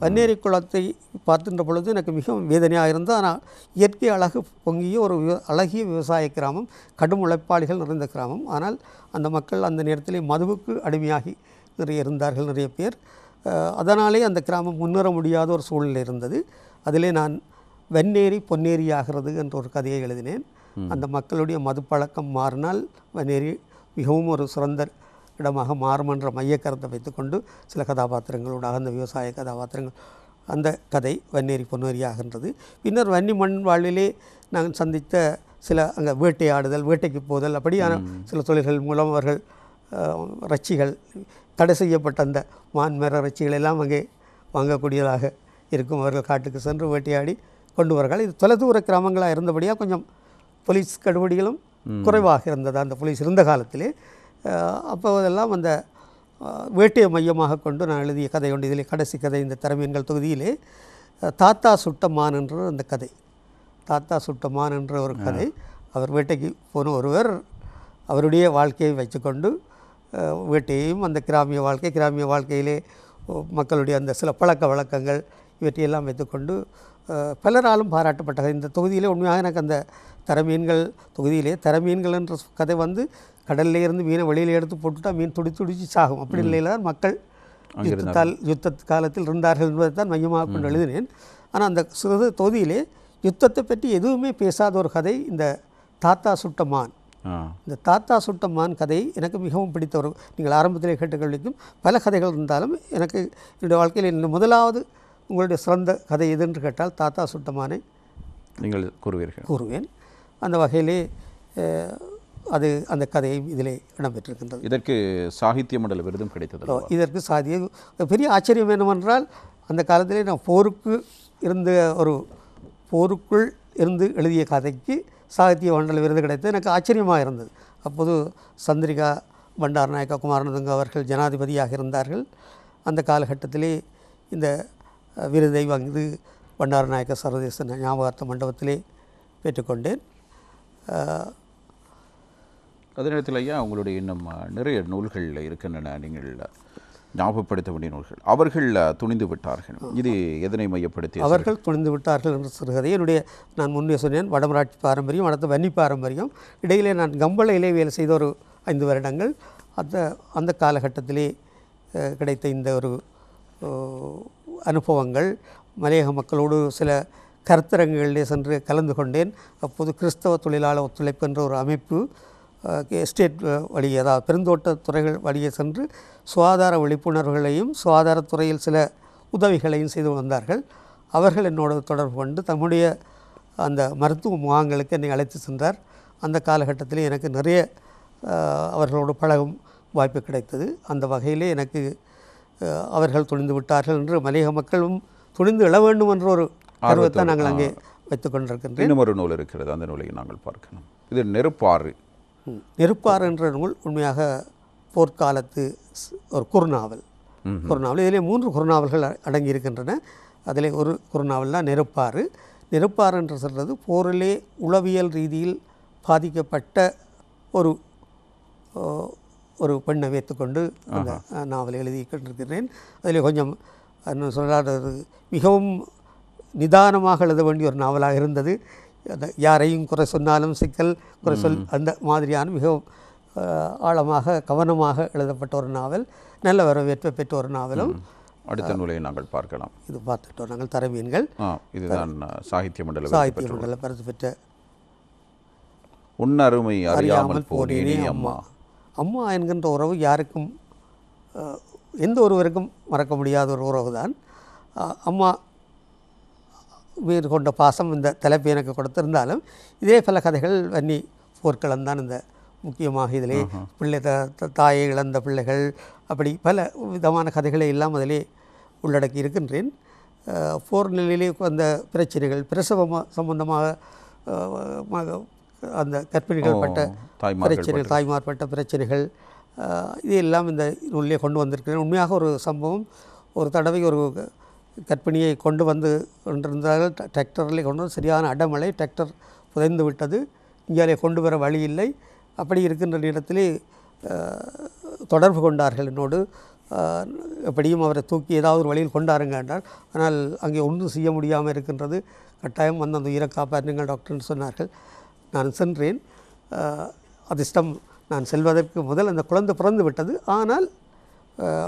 S2: வன்னேரி குளத்தை பார்க்கின்ற பொழுது எனக்கு மிகவும் வேதனையாக இருந்தது. ஆனால் இயற்கை அழகு பொங்கிய ஒரு அழகிய விவசாய கிராமம், கடும் உழைப்பாளிகள் நிறைந்த கிராமம். ஆனால் அந்த மக்கள் அந்த நேரத்திலே மதுவுக்கு அடிமையாகி இருந்தார்கள் நிறைய பேர். அதனாலே அந்த கிராமம் முன்னேற முடியாத ஒரு சூழ்நிலை இருந்தது. அதிலே நான் வெண்ணேரி பொன்னேரி ஆகிறது என்ற ஒரு கதையை எழுதினேன். அந்த மக்களுடைய மது பழக்கம் மாறினால் வெண்ணேரி மிகவும் ஒரு சிறந்த இடமாக மாறும் என்ற மைய கருத்தை வைத்துக்கொண்டு சில கதாபாத்திரங்களோட அந்த விவசாய கதாபாத்திரங்கள், அந்த கதை வன்னேரி பொன்னேரி ஆகின்றது. பின்னர் வன்னி மண் வாழ்விலே நாங்கள் சந்தித்த சில அங்கே வேட்டையாடுதல், வேட்டைக்கு போதல், அப்படியான சில தொழில்கள் மூலம் அவர்கள் இறைச்சிகள், தடை செய்யப்பட்ட அந்த மான்மர இறைச்சிகள் எல்லாம் அங்கே வாங்கக்கூடியதாக இருக்கும். அவர்கள் காட்டுக்கு சென்று வேட்டையாடி கொண்டு வருகிறார்கள். இது தொலைதூர கிராமங்களாக இருந்தபடியாக கொஞ்சம் போலீஸ் கடுபிடிகளும் குறைவாக இருந்தது அந்த போலீஸ் இருந்த காலத்திலே. அப்போதெல்லாம் அந்த வேட்டையை மையமாக கொண்டு நான் எழுதிய கதை உண்டு. இதிலே கடைசி கதை இந்த தரமீன்கள் தொகுதியிலே தாத்தா சுட்டமான் என்ற அந்த கதை. தாத்தா சுட்டமான் என்ற ஒரு கதை. அவர் வேட்டைக்கு போன ஒருவர் அவருடைய வாழ்க்கையை வைத்துக்கொண்டு வேட்டையையும் அந்த கிராமிய வாழ்க்கையிலே மக்களுடைய அந்த சில பழக்க வழக்கங்கள் இவற்றையெல்லாம் வைத்துக்கொண்டு பலராலும் பாராட்டப்பட்டது. இந்த தொகுதியிலே உண்மையாக எனக்கு அந்த தரமீன்கள் தொகுதியிலே தரமீன்கள் என்ற கதை கடல்ல இருந்து மீனை வெளியில் எடுத்து போட்டுட்டால் மீன் துடிச்சு சாகும். அப்படி நிலையில் மக்கள் யுத்த காலத்தில் இருந்தார்கள் என்பதை தான் மையமாக கொண்டு எழுதினேன். ஆனால் அந்த சிறு தொகுதியிலே யுத்தத்தை பற்றி எதுவுமே பேசாத ஒரு கதை இந்த தாத்தா சுட்டமான். இந்த தாத்தா சுட்டமான் கதை எனக்கு மிகவும் பிடித்த ஒரு, நீங்கள் ஆரம்பத்திலே கேட்ட கேள்விக்கும் பல கதைகள் இருந்தாலும் எனக்கு என்னுடைய வாழ்க்கையில் முதலாவது உங்களுடைய சிறந்த கதை எதுன்னு கேட்டால் தாத்தா சுட்டமானை
S1: நீங்கள்
S2: கூறுவேன். அந்த வகையிலே அது அந்த கதையை இதிலே இடம்பெற்றிருக்கின்றது.
S1: இதற்கு சாகித்ய மண்டல விருதும் கிடைத்தது.
S2: இதற்கு பெரிய ஆச்சரியம் என்னவென்றால் அந்த காலத்திலே நான் போருக்குள் இருந்து எழுதிய கதைக்கு சாகித்ய மண்டல விருது கிடைத்தது. எனக்கு ஆச்சரியமாக இருந்தது. அப்போது சந்திரிகா பண்டாரநாயக்கா குமாரநதுங்க அவர்கள் ஜனாதிபதியாக இருந்தார்கள். அந்த காலகட்டத்திலே இந்த விருதை வந்து பண்டாரநாயக்க சர்வதேச ஞாபகார்த்த மண்டபத்திலே பெற்றுக்கொண்டேன்.
S1: அதே நேரத்தில் ஐயா உங்களுடைய இன்னும் நிறைய நூல்கள் இருக்கின்றன, நீங்கள் ஞாபகப்படுத்த வேண்டிய நூல்கள். அவர்கள் துணிந்து விட்டார்கள், இது எதனை மையப்படுத்தி?
S2: அவர்கள் துணிந்து விட்டார்கள் என்ற சிறுகதை நான் முன்னே சொன்னேன். வடமராட்சி பாரம்பரியம், அடுத்த வன்னி பாரம்பரியம். இடையிலே நான் கம்பளையிலே வேலை செய்த ஒரு 5 வருடங்கள். அந்த காலகட்டத்திலே கிடைத்த இந்த ஒரு அனுபவங்கள், மலையக மக்களோடு சில கருத்தரங்குகளிலே சென்று கலந்து கொண்டேன். அப்போது கிறிஸ்தவ தொழிலாளர் ஒத்துழைப்பு என்ற ஒரு அமைப்பு எஸ்டேட் வழியே, அதாவது பெருந்தோட்ட துறைகள் வழியே சென்று சுகாதார விழிப்புணர்வுகளையும் சுகாதாரத்துறையில் சில உதவிகளையும் செய்து வந்தார்கள். அவர்கள் என்னோட தொடர்பு கொண்டு தம்முடைய அந்த மருத்துவ முகாம்களுக்கு என்னை அழைத்து சென்றார். அந்த காலகட்டத்தில் எனக்கு நிறைய அவர்களோடு பழகும் வாய்ப்பு கிடைத்தது. அந்த வகையிலே எனக்கு அவர்கள் துணிந்து விட்டார்கள் என்று மலையக மக்களும் துணிந்து எழ வேண்டும் என்ற ஒரு ஆர்வத்தை நாங்கள் அங்கே வைத்துக் கொண்டிருக்கின்றோம்.
S1: இன்னும் ஒரு நூல் இருக்கிறது, அந்த நூலை நாங்கள் பார்க்கணும். இது நெருப்பாறு.
S2: நெருப்பாறு என்ற நூல் உண்மையாக போர்க்காலத்து ஒரு குறுநாவல். இதிலே 3 குறுநாவல்கள் அடங்கி இருக்கின்றன. அதிலே ஒரு குறுநாவல் தான் நெருப்பாறு. நெருப்பார் என்று சொல்கிறது போரிலே உளவியல் ரீதியில் பாதிக்கப்பட்ட ஒரு ஒரு பெண்ணை வைத்துக்கொண்டு அந்த நாவலை எழுதி கொண்டிருக்கிறேன். அதில் கொஞ்சம் சொல்கிறாரு மிகவும் நிதானமாக எழுத வேண்டிய ஒரு நாவலாக இருந்தது. அந்த யாரையும் குறை சொன்னாலும் சிக்கல் குறை சொல் அந்த மாதிரியான மிகவும் ஆழமாக கவனமாக எழுதப்பட்ட ஒரு நாவல், நல்ல வரவேற்பை பெற்ற ஒரு நாவலும்.
S1: அடுத்த நூலை நாங்கள் பார்க்கலாம்.
S2: இது பார்த்துட்டோம் நாங்கள் தரமீன்கள்.
S1: இதுதான் சாகித்ய மண்டல
S2: பரிசு பெற்ற
S1: உன்னருமை அறியாமல் போனேனே அம்மா.
S2: அம்மா என்கின்ற உறவு யாருக்கும் எந்த ஒருவருக்கும் மறக்க முடியாத ஒரு உறவு தான். அம்மா மீது கொண்ட பாசம் இந்த தலைப்பு எனக்கு கொடுத்திருந்தாலும் இதே பல கதைகள் வன்னி போர்க்களம் தான் இந்த முக்கியமாக இதிலே பிள்ளை தாயை இழந்த பிள்ளைகள் அப்படி பல விதமான கதைகளை எல்லாம் அதிலே உள்ளடக்கி இருக்கின்றேன். போர் நிலையிலே வந்த பிரச்சனைகள், பிரசவ சம்பந்தமாக அந்த கர்ப்பிணிகள் பட்ட பிரச்சனைகள், தாய்மார் பட்ட பிரச்சனைகள், இதையெல்லாம் இந்த நூலிலே கொண்டு வந்திருக்கிறேன். உண்மையாக ஒரு சம்பவம், ஒரு தடவை ஒரு கர்ப்பிணியை கொண்டு வந்து கொண்டிருந்தார்கள். டிராக்டரில் கொண்டு வந்து சரியான அடமழை, டிராக்டர் புதைந்து விட்டது, இங்கே கொண்டு வர வழி இல்லை. அப்படி இருக்கின்ற நேரத்திலே தொடர்பு கொண்டார்கள் என்னோடு. எப்படியும் அவரை தூக்கி ஏதாவது ஒரு வழியில் கொண்டாருங்க என்றார். ஆனால் அங்கே ஒன்றும் செய்ய முடியாமல் இருக்கின்றது, கட்டாயம் வந்து அந்த உயிரை காப்பாற்றுங்கள் டாக்டர்னு சொன்னார்கள். நான் சென்றேன். அதிர்ஷ்டம், நான் செல்வதற்கு முதல் அந்த குழந்தை பிறந்து விட்டது. ஆனால்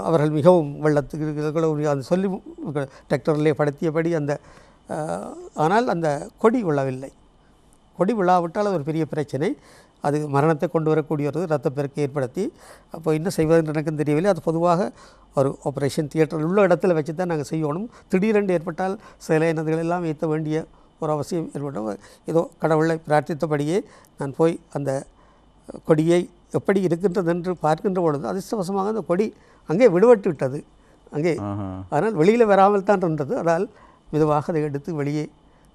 S2: அவர்கள் மிகவும் வெள்ளத்துக்கு அந்த சொல்லி டிராக்டரிலே படுத்தியபடி அந்த ஆனால் அந்த கொடி விழவில்லை. கொடி விழாவிட்டால் அது ஒரு பெரிய பிரச்சனை, அது மரணத்தை கொண்டு வரக்கூடிய ஒரு இரத்தப்பெருக்கை ஏற்படுத்தி, அப்போ என்ன செய்வதுன்னு எனக்கும் தெரியவில்லை. அது பொதுவாக ஒரு ஆப்ரேஷன் தியேட்டர் உள்ள இடத்துல வச்சு தான் நாங்கள் செய்யணும். திடீரென்று ஏற்பட்டால் சில இனதுகள் எல்லாம் ஏற்ற வேண்டிய ஒரு அவசியம் ஏற்படும். ஏதோ கடவுளை பிரார்த்தித்தபடியே நான் போய் அந்த கொடியை எப்படி இருக்கின்றது என்று பார்க்கின்ற பொழுது அதிர்ஷ்டவசமாக அந்த கொடி அங்கே விடுபட்டு விட்டது அங்கே. ஆனால் வெளியில் வராமல் தான் இருந்தது. அதனால் மெதுவாக அதை எடுத்து வெளியே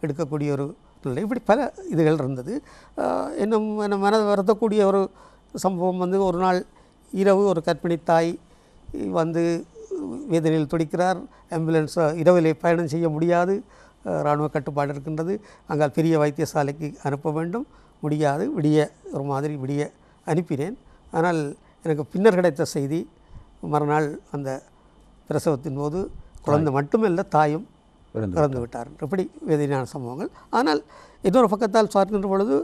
S2: எடுக்கக்கூடிய ஒரு நிலை, இப்படி பல இதுகள் இருந்தது. இன்னும் மனதை வருத்தக்கூடிய ஒரு சம்பவம் வந்து, ஒரு நாள் இரவு ஒரு கர்ப்பிணி தாய் வந்து வேதனையில் துடிக்கிறார். ஆம்புலன்ஸ் இரவிலே பயணம் செய்ய முடியாது, இராணுவ கட்டுப்பாடு இருக்கின்றது, அங்கால் பெரிய வைத்தியசாலைக்கு அனுப்ப வேண்டும், முடியாது. ஒரு மாதிரி விடிய அனுப்பினேன். ஆனால் எனக்கு பின்னர் கிடைத்த செய்தி, மறுநாள் அந்த பிரசவத்தின் போது குழந்தை மட்டுமல்ல தாயும் இறந்து விட்டார். எப்படி வேதனையான சம்பவங்கள். ஆனால் இன்னொரு பக்கத்தால் பார்க்கின்ற பொழுது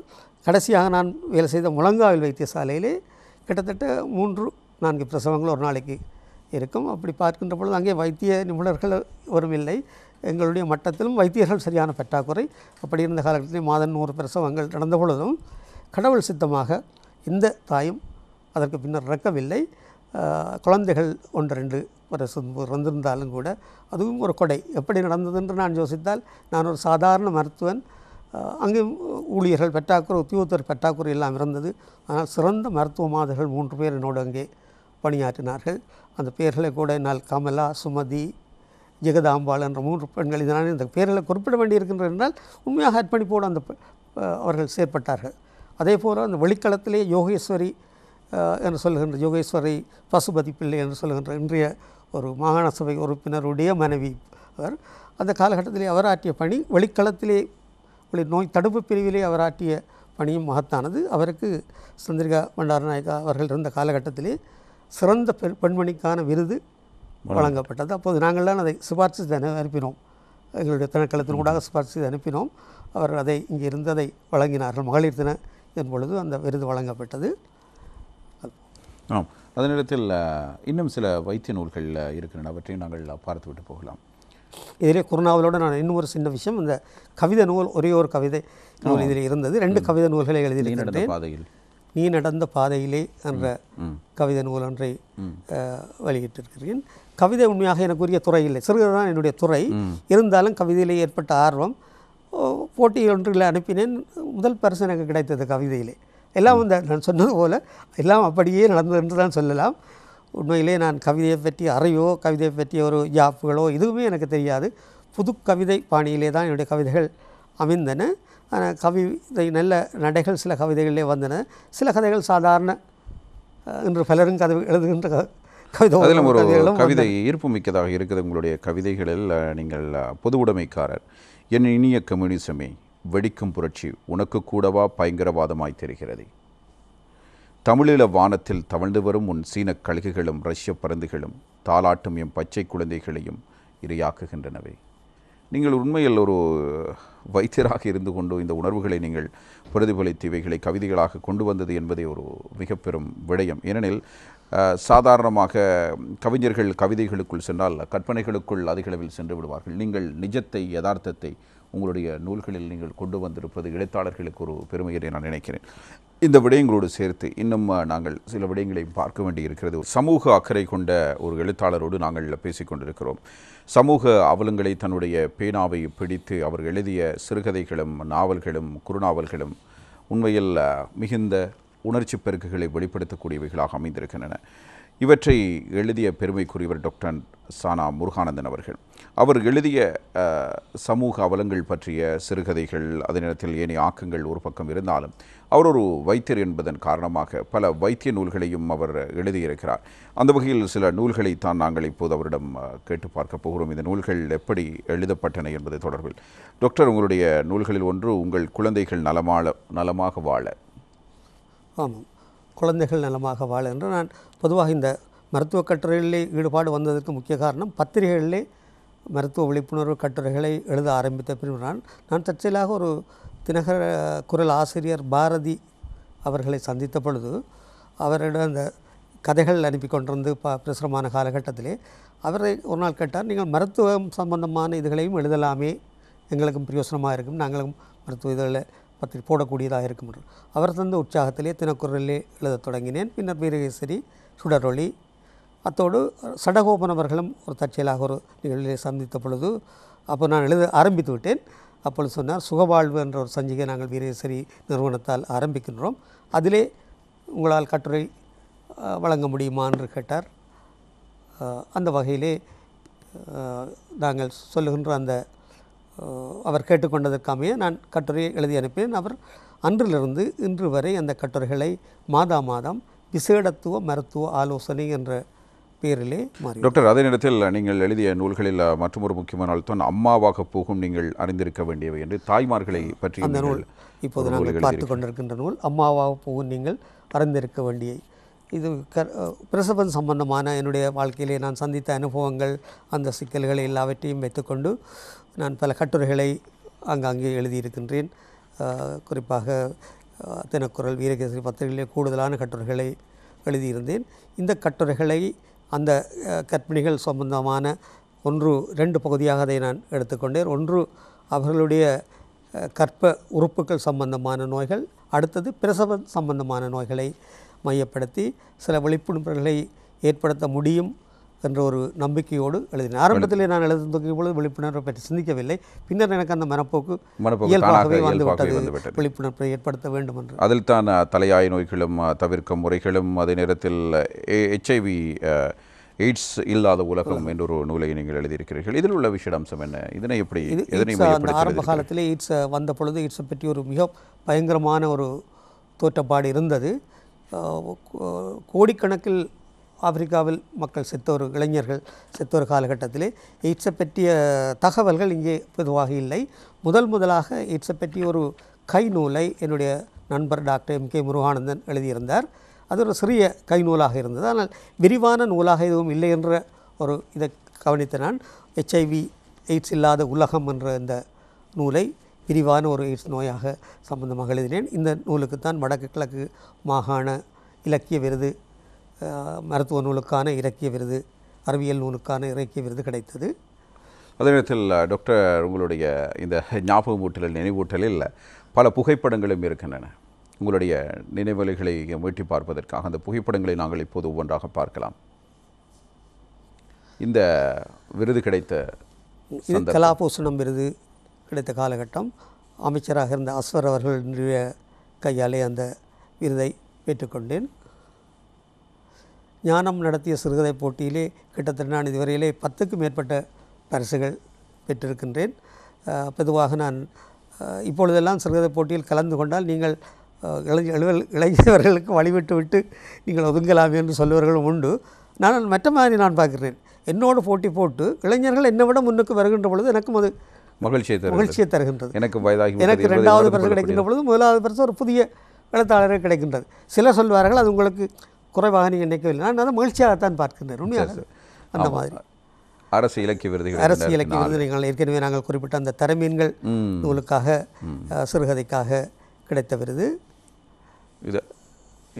S2: கடைசியாக நான் வேலை செய்த முழங்காவில் வைத்தியசாலையிலே கிட்டத்தட்ட 3-4 பிரசவங்கள் ஒரு நாளைக்கு இருக்கும். அப்படி பார்க்கின்ற பொழுது அங்கே வைத்திய நிபுணர்கள் வரும் இல்லை. எங்களுடைய மட்டத்திலும் வைத்தியர்கள் சரியான பற்றாக்குறை. அப்படி இருந்த காலகட்டத்தில் மாதம் 100 பிரசவங்கள் நடந்த பொழுதும் கடவுள் சித்தமாக எந்த தாயும் அதற்கு பின்னர் இறக்கவில்லை. குழந்தைகள் 1-2 வந்திருந்தாலும் கூட அதுவும் ஒரு கொடை. எப்படி நடந்தது என்று நான் யோசித்தால், நான் ஒரு சாதாரண மருத்துவன், அங்கே ஊழியர்கள் பற்றாக்குறை, உத்தியோகத்தர் பற்றாக்குறை எல்லாம் இருந்தது. ஆனால் சிறந்த மருத்துவ மாதர்கள் 3 பேர் என்னோடு அங்கே பணியாற்றினார்கள். அந்த பெயர்களை கூட என்னால் கமலா, சுமதி, ஜெகதாம்பாள் என்ற 3 பெண்கள், இதனால் இந்த பெயர்களை குறிப்பிட வேண்டியிருக்கின்றன என்றால் உண்மையாக அர்ப்பணிப்போடு அந்த அவர்கள் செயற்பட்டார்கள். அதே போல் அந்த வெளிக்களத்திலே யோகேஸ்வரி என்று சொல்லுகின்ற யோகேஸ்வரி பசுபதி பிள்ளை என்று சொல்லுகின்ற இன்றைய ஒரு மாகாண சபை உறுப்பினருடைய மனைவி அவர். அந்த காலகட்டத்திலே அவராற்றிய பணி, வெளிக்களத்திலே நோய் தடுப்பு பிரிவிலே அவராற்றிய பணியும் மகத்தானது. அவருக்கு சந்திரிகா பண்டாரநாயகா அவர்கள் இருந்த காலகட்டத்திலே சிறந்த பெண்மணிக்கான விருது வழங்கப்பட்டது. அப்போது நாங்கள் தான் அதை சிபார்சு செய்து அனுப்பினோம், எங்களுடைய திணைக்களத்தின் ஊடாக சிபார்சு செய்து அனுப்பினோம். அவர்கள் அதை இங்கே இருந்து அதை வழங்கினார்கள். மகளிர் தின இதன் பொழுது அந்த விருது வழங்கப்பட்டது.
S1: அதே நேரத்தில் இன்னும் சில வைத்திய நூல்கள் இருக்கின்றன, அவற்றையும் நாங்கள் பார்த்துவிட்டு போகலாம்.
S2: இதிலே குருநாவலோடு நான் இன்னும் ஒரு சின்ன விஷயம், இந்த கவிதை நூல், ஒரே ஒரு கவிதை நூல் இதில் இருந்தது. 2 கவிதை நூல்களை எழுதியிருக்கின்றேன். நீ நடந்த பாதையிலே என்ற கவிதை நூல் ஒன்றை வெளியிட்டிருக்கிறேன். கவிதை உண்மையாக எனக்குரிய துறை இல்லை, சிறுகதான் என்னுடைய துறை. இருந்தாலும் கவிதையிலே ஏற்பட்ட ஆர்வம், போட்டி ஒன்றில் அனுப்பினேன். முதல் பரிசு எனக்கு கிடைத்தது கவிதையிலே. எல்லாம் வந்து நான் சொன்னது போல் எல்லாம் அப்படியே நடந்தது என்று தான் சொல்லலாம். உண்மையிலே நான் கவிதையை பற்றி அறையோ கவிதையை பற்றிய ஒரு ஜாப்புகளோ எதுவுமே எனக்கு தெரியாது. புது கவிதை பாணியிலே தான் என்னுடைய கவிதைகள் அமைந்தன. கவிதை நல்ல நடைகள் சில கவிதைகளிலே வந்தன. சில கதைகள் சாதாரண இன்று பலரும் எழுதுகின்ற கவிதை.
S1: ஒரு கவிதை ஈர்ப்பு மிக்கதாக இருக்குது உங்களுடைய கவிதைகளில். நீங்கள் பொது உடைமைக்காரர், என் இனிய கம்யூனிசமே, வெடிக்கும் புரட்சி உனக்கு கூடவா பயங்கரவாதமாய் தெரிகிறது? தமிழீழ வானத்தில் தவழ்ந்து வரும் உன் சீனக் கழுகுகளும் ரஷ்ய பருந்துகளும் தாலாட்டும் எம் பச்சை குழந்தைகளையும் இரையாக்குகின்றனவே. நீங்கள் உண்மையில் ஒரு வைத்தியராக இருந்து கொண்டு இந்த உணர்வுகளை நீங்கள் பிரதிபலித்து இவைகளை கவிதைகளாக கொண்டு வந்தது என்பதே ஒரு மிக பெரும் விடயம். ஏனெனில் சாதாரணமாக கவிஞர்கள் கவிதைகளுக்குள் சென்றால் கற்பனைகளுக்குள் அதிகளவில் சென்று விடுவார்கள். நீங்கள் நிஜத்தை, யதார்த்தத்தை உங்களுடைய நூல்களில் நீங்கள் கொண்டு வந்திருப்பது எழுத்தாளர்களுக்கு ஒரு பெருமை என்று நான் நினைக்கிறேன். இந்த விடயங்களோடு சேர்த்து இன்னும் நாங்கள் சில விடயங்களை பார்க்க வேண்டியிருக்கிறது. சமூக அக்கறை கொண்ட ஒரு எழுத்தாளரோடு நாங்கள் பேசிக்கொண்டிருக்கிறோம். சமூக அவலங்களை தன்னுடைய பேனாவை பிடித்து அவர் எழுதிய சிறுகதைகளும் நாவல்களும் குறுநாவல்களும் உண்மையில் மிகுந்த உணர்ச்சி பெருக்குகளை வெளிப்படுத்தக்கூடியவைகளாக அமைந்திருக்கின்றன. இவற்றை எழுதிய பெருமைக்குரியவர் டாக்டர் சானா முருகானந்தன் அவர்கள். அவர் எழுதிய சமூக அவலங்கள் பற்றிய சிறுகதைகள், அதே நேரத்தில் ஏனைய ஆக்கங்கள் ஒரு பக்கம் இருந்தாலும் அவர் ஒரு வைத்தியர் என்பதன் காரணமாக பல வைத்திய நூல்களையும் அவர் எழுதியிருக்கிறார். அந்த வகையில் சில நூல்களை தான் நாங்கள் இப்போது அவரிடம் கேட்டு பார்க்க போகிறோம். இந்த நூல்கள் எப்படி எழுதப்பட்டன என்பது தொடர்பில். டாக்டர், உங்களுடைய நூல்களில் ஒன்று உங்கள் குழந்தைகள் நலமாக வாழ.
S2: ஆமாம், குழந்தைகள் நலமாக வாழ என்று நான் பொதுவாக இந்த மருத்துவக் கட்டுரைகளிலே ஈடுபாடு வந்ததற்கு முக்கிய காரணம் பத்திரிகைகளிலே மருத்துவ விழிப்புணர்வு கட்டுரைகளை எழுத ஆரம்பித்த பின்பு நான் தற்செயலாக ஒரு தினகர குரல் ஆசிரியர் பாரதி அவர்களை சந்தித்த பொழுது அவரிடம் அந்த கதைகள் அனுப்பி கொண்டிருந்து பிரசுரமான காலகட்டத்திலே அவரை ஒரு நாள் கேட்டார், நீங்கள் மருத்துவம் சம்பந்தமான இதுகளையும் எழுதலாமே, எங்களுக்கும் பிரயோசனமாக இருக்கும், நாங்களும் மருத்துவ இதழில் பற்றி போடக்கூடியதாக இருக்கும் என்று அவர் தந்த உற்சாகத்திலே தினக்குரலிலே எழுதத் தொடங்கினேன். பின்னர் வீரகேசரி, சுடரொளி, அத்தோடு சடகோபன் அவர்களும் ஒரு தற்செயலாக ஒரு நிகழ்ச்சியை சந்தித்த பொழுது அப்போ நான் எழுத ஆரம்பித்து விட்டேன். அப்பொழுது சொன்னார், சுகவாழ்வு என்ற ஒரு சஞ்சிகை நாங்கள் வீரகேசரி நிறுவனத்தால் ஆரம்பிக்கின்றோம், அதிலே உங்களால் கட்டுரை வழங்க முடியுமா என்று கேட்டார். அந்த வகையிலே நாங்கள் சொல்லுகின்ற அந்த அவர் கேட்டுக்கொண்டதற்காமே நான் கட்டுரையை எழுதி அனுப்பினேன். அவர் அன்றிலிருந்து இன்று வரை அந்த கட்டுரைகளை மாதம் விசேடத்துவ மருத்துவ ஆலோசனை என்ற பேரிலே மாறி.
S1: டாக்டர், அதே நேரத்தில் நீங்கள் எழுதிய நூல்களில் மற்றொரு முக்கியமான நாள் தான் அம்மாவாக போகும் நீங்கள் அறிந்திருக்க வேண்டியவை என்று தாய்மார்களை பற்றி
S2: அந்த நூல் இப்போது நாங்கள் பார்த்து கொண்டிருக்கின்ற நூல் அம்மாவாக போகும் நீங்கள் அறிந்திருக்க வேண்டிய. இது பிரசவம் சம்பந்தமான என்னுடைய வாழ்க்கையிலே நான் சந்தித்த அனுபவங்கள், அந்த சிக்கல்களை எல்லாவற்றையும் வைத்துக்கொண்டு நான் பல கட்டுரைகளை அங்கங்கே எழுதியிருக்கின்றேன். குறிப்பாக தினக்குரல், வீரகேசரி பத்திரிகையிலே கூடுதலான கட்டுரைகளை எழுதியிருந்தேன். இந்த கட்டுரைகளை அந்த கர்ப்பிணிகள் சம்பந்தமான 1-2 பகுதியாக அதை நான் எடுத்துக்கொண்டேன். ஒன்று அவர்களுடைய கர்ப்ப உறுப்புகள் சம்பந்தமான நோய்கள், அடுத்தது பிரசவ சம்பந்தமான நோய்களை மையப்படுத்தி சில விழிப்புணர்வுகளை ஏற்படுத்த முடியும் என்ற ஒரு நம்பிக்கையோடு எழுதினேன். ஆரம்பத்திலே நான் எழுதும் பொழுது விழிப்புணர்வை பற்றி சிந்திக்கவில்லை. பின்னர் எனக்கு அந்த மனப்போக்கு இயல்பாகவே வந்துவிட்டது, விழிப்புணர்வை ஏற்படுத்த வேண்டும் என்று.
S1: அதில் தான் தலையாய நோய்களும் தவிர்க்கும் முறைகளும், அதே நேரத்தில் HIV எய்ட்ஸ் இல்லாத உலகம் என்றொரு நூலை நீங்கள் எழுதியிருக்கிறீர்கள். இதில் உள்ள விஷய அம்சம் என்ன? இதனை எப்படி
S2: அந்த ஆரம்ப காலத்திலே எய்ட்ஸ் வந்த பொழுது எய்ட்ஸை பற்றி ஒரு மிக பயங்கரமான ஒரு தோற்றப்பாடு இருந்தது. கோடிக்கணக்கில் ஆப்பிரிக்காவில் மக்கள் இளைஞர்கள் செத்த ஒரு காலகட்டத்திலே எய்ட்ஸை பற்றிய தகவல்கள் இங்கே பொதுவாக இல்லை. முதலாக எய்ட்ஸை பற்றி ஒரு கை நூலை என்னுடைய நண்பர் டாக்டர் MK முருகானந்தன் எழுதியிருந்தார். அது ஒரு சிறிய கை நூலாக இருந்தது. ஆனால் விரிவான நூலாக எதுவும் இல்லை என்ற ஒரு இதை கவனித்த நான் HIV எய்ட்ஸ் இல்லாத உலகம் என்ற இந்த நூலை விரிவான ஒரு எய்ட்ஸ் நோயாக சம்பந்தமாக எழுதினேன். இந்த நூலுக்குத்தான் வடக்கு கிழக்கு மாகாண இலக்கிய விருது, மருத்துவ நூலுக்கான இலக்கிய விருது, அறிவியல் நூலுக்கான இலக்கிய விருது கிடைத்தது.
S1: அதே நேரத்தில் டாக்டர், உங்களுடைய இந்த ஞாபகமூட்டலில், நினைவூட்டலில் பல புகைப்படங்களும் இருக்கின்றன. உங்களுடைய நினைவலைகளை மீட்டி பார்ப்பதற்காக அந்த புகைப்படங்களை நாங்கள் இப்போது ஒவ்வொன்றாக பார்க்கலாம். இந்த விருது கிடைத்த
S2: கலாபூஷணம் விருது கிடைத்த காலகட்டம் அமைச்சராக இருந்த அஸ்வர் அவர்களுடைய கையாலே அந்த விருதை பெற்றுக்கொண்டேன். ஞானம் நடத்திய சிறுகதை போட்டியிலே கிட்டத்தட்ட நான் இதுவரையிலே 10க்கும் மேற்பட்ட பரிசுகள் பெற்றிருக்கின்றேன். பொதுவாக நான் இப்பொழுதெல்லாம் சிறுகதை போட்டியில் கலந்து கொண்டால் நீங்கள் இளைஞர்களுக்கு வழிவிட்டு விட்டு நீங்கள் ஒதுங்கலாமே என்று சொல்லுவர்களும் உண்டு. நான் மற்ற மாதிரி நான் பார்க்கிறேன். என்னோடு போட்டி போட்டு இளைஞர்கள் என்னை விட முன்னுக்கு வருகின்ற பொழுது எனக்கும் அது மகிழ்ச்சியை தருகின்றது.
S1: எனக்கு வயதாகி
S2: எனக்கு 2வது பரிசு கிடைக்கின்ற பொழுது 1வது பரிசு ஒரு புதிய எழுத்தாளருக்கு கிடைக்கின்றது. சிலர் சொல்வார்கள் அது உங்களுக்கு குறைவாக நீங்கள் நினைக்கவில்லை. நான் அதை மகிழ்ச்சியாகத்தான் பார்க்கின்றேன். உண்மையாக அந்த மாதிரி
S1: அரசு இலக்கிய விருதுகள்,
S2: அரசு இலக்கிய விருது நீங்கள் ஏற்கனவே நாங்கள் குறிப்பிட்ட அந்த தரமீன்கள் நூலுக்காக சிறுகதைக்காக கிடைத்த விருது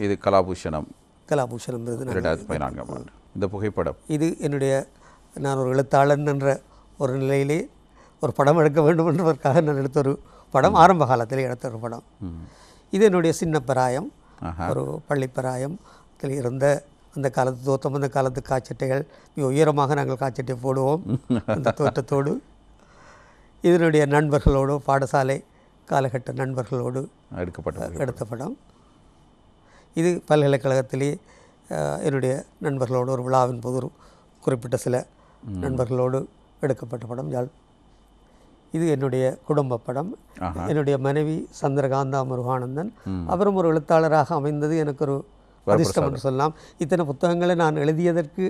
S1: இது கலாபூஷணம்
S2: விருது
S1: 2014ஆம் ஆண்டு. இந்த புகைப்படம்
S2: இது என்னுடைய நான் ஒரு எழுத்தாளன் என்ற ஒரு நிலையிலே ஒரு படம் எடுக்க வேண்டும் என்பதற்காக நான் எடுத்த ஒரு படம், ஆரம்ப காலத்திலே எடுத்த ஒரு படம். இது என்னுடைய சின்ன பிராயம், ஒரு பள்ளிப்பிராயம் இருந்த அந்த காலத்து தோற்றம், அந்த காலத்து காய்ச்சட்டைகள் மிக உயரமாக நாங்கள் காய்ச்சட்டை போடுவோம் அந்த தோற்றத்தோடு. இதனுடைய நண்பர்களோடு, பாடசாலை காலகட்ட நண்பர்களோடு எடுத்த படம். இது பல்கலைக்கழகத்திலே என்னுடைய நண்பர்களோடு ஒரு விழாவின் போது ஒரு குறிப்பிட்ட சில நண்பர்களோடு எடுக்கப்பட்ட படம். இது என்னுடைய குடும்ப படம். என்னுடைய மனைவி சந்திரகாந்தா முருகானந்தன், அவரும் ஒரு எழுத்தாளராக அமைந்தது எனக்கு ஒரு அதிர்ஷ்டம் என்று சொல்லலாம். இத்தனை புத்தகங்களை நான் எழுதியதற்கு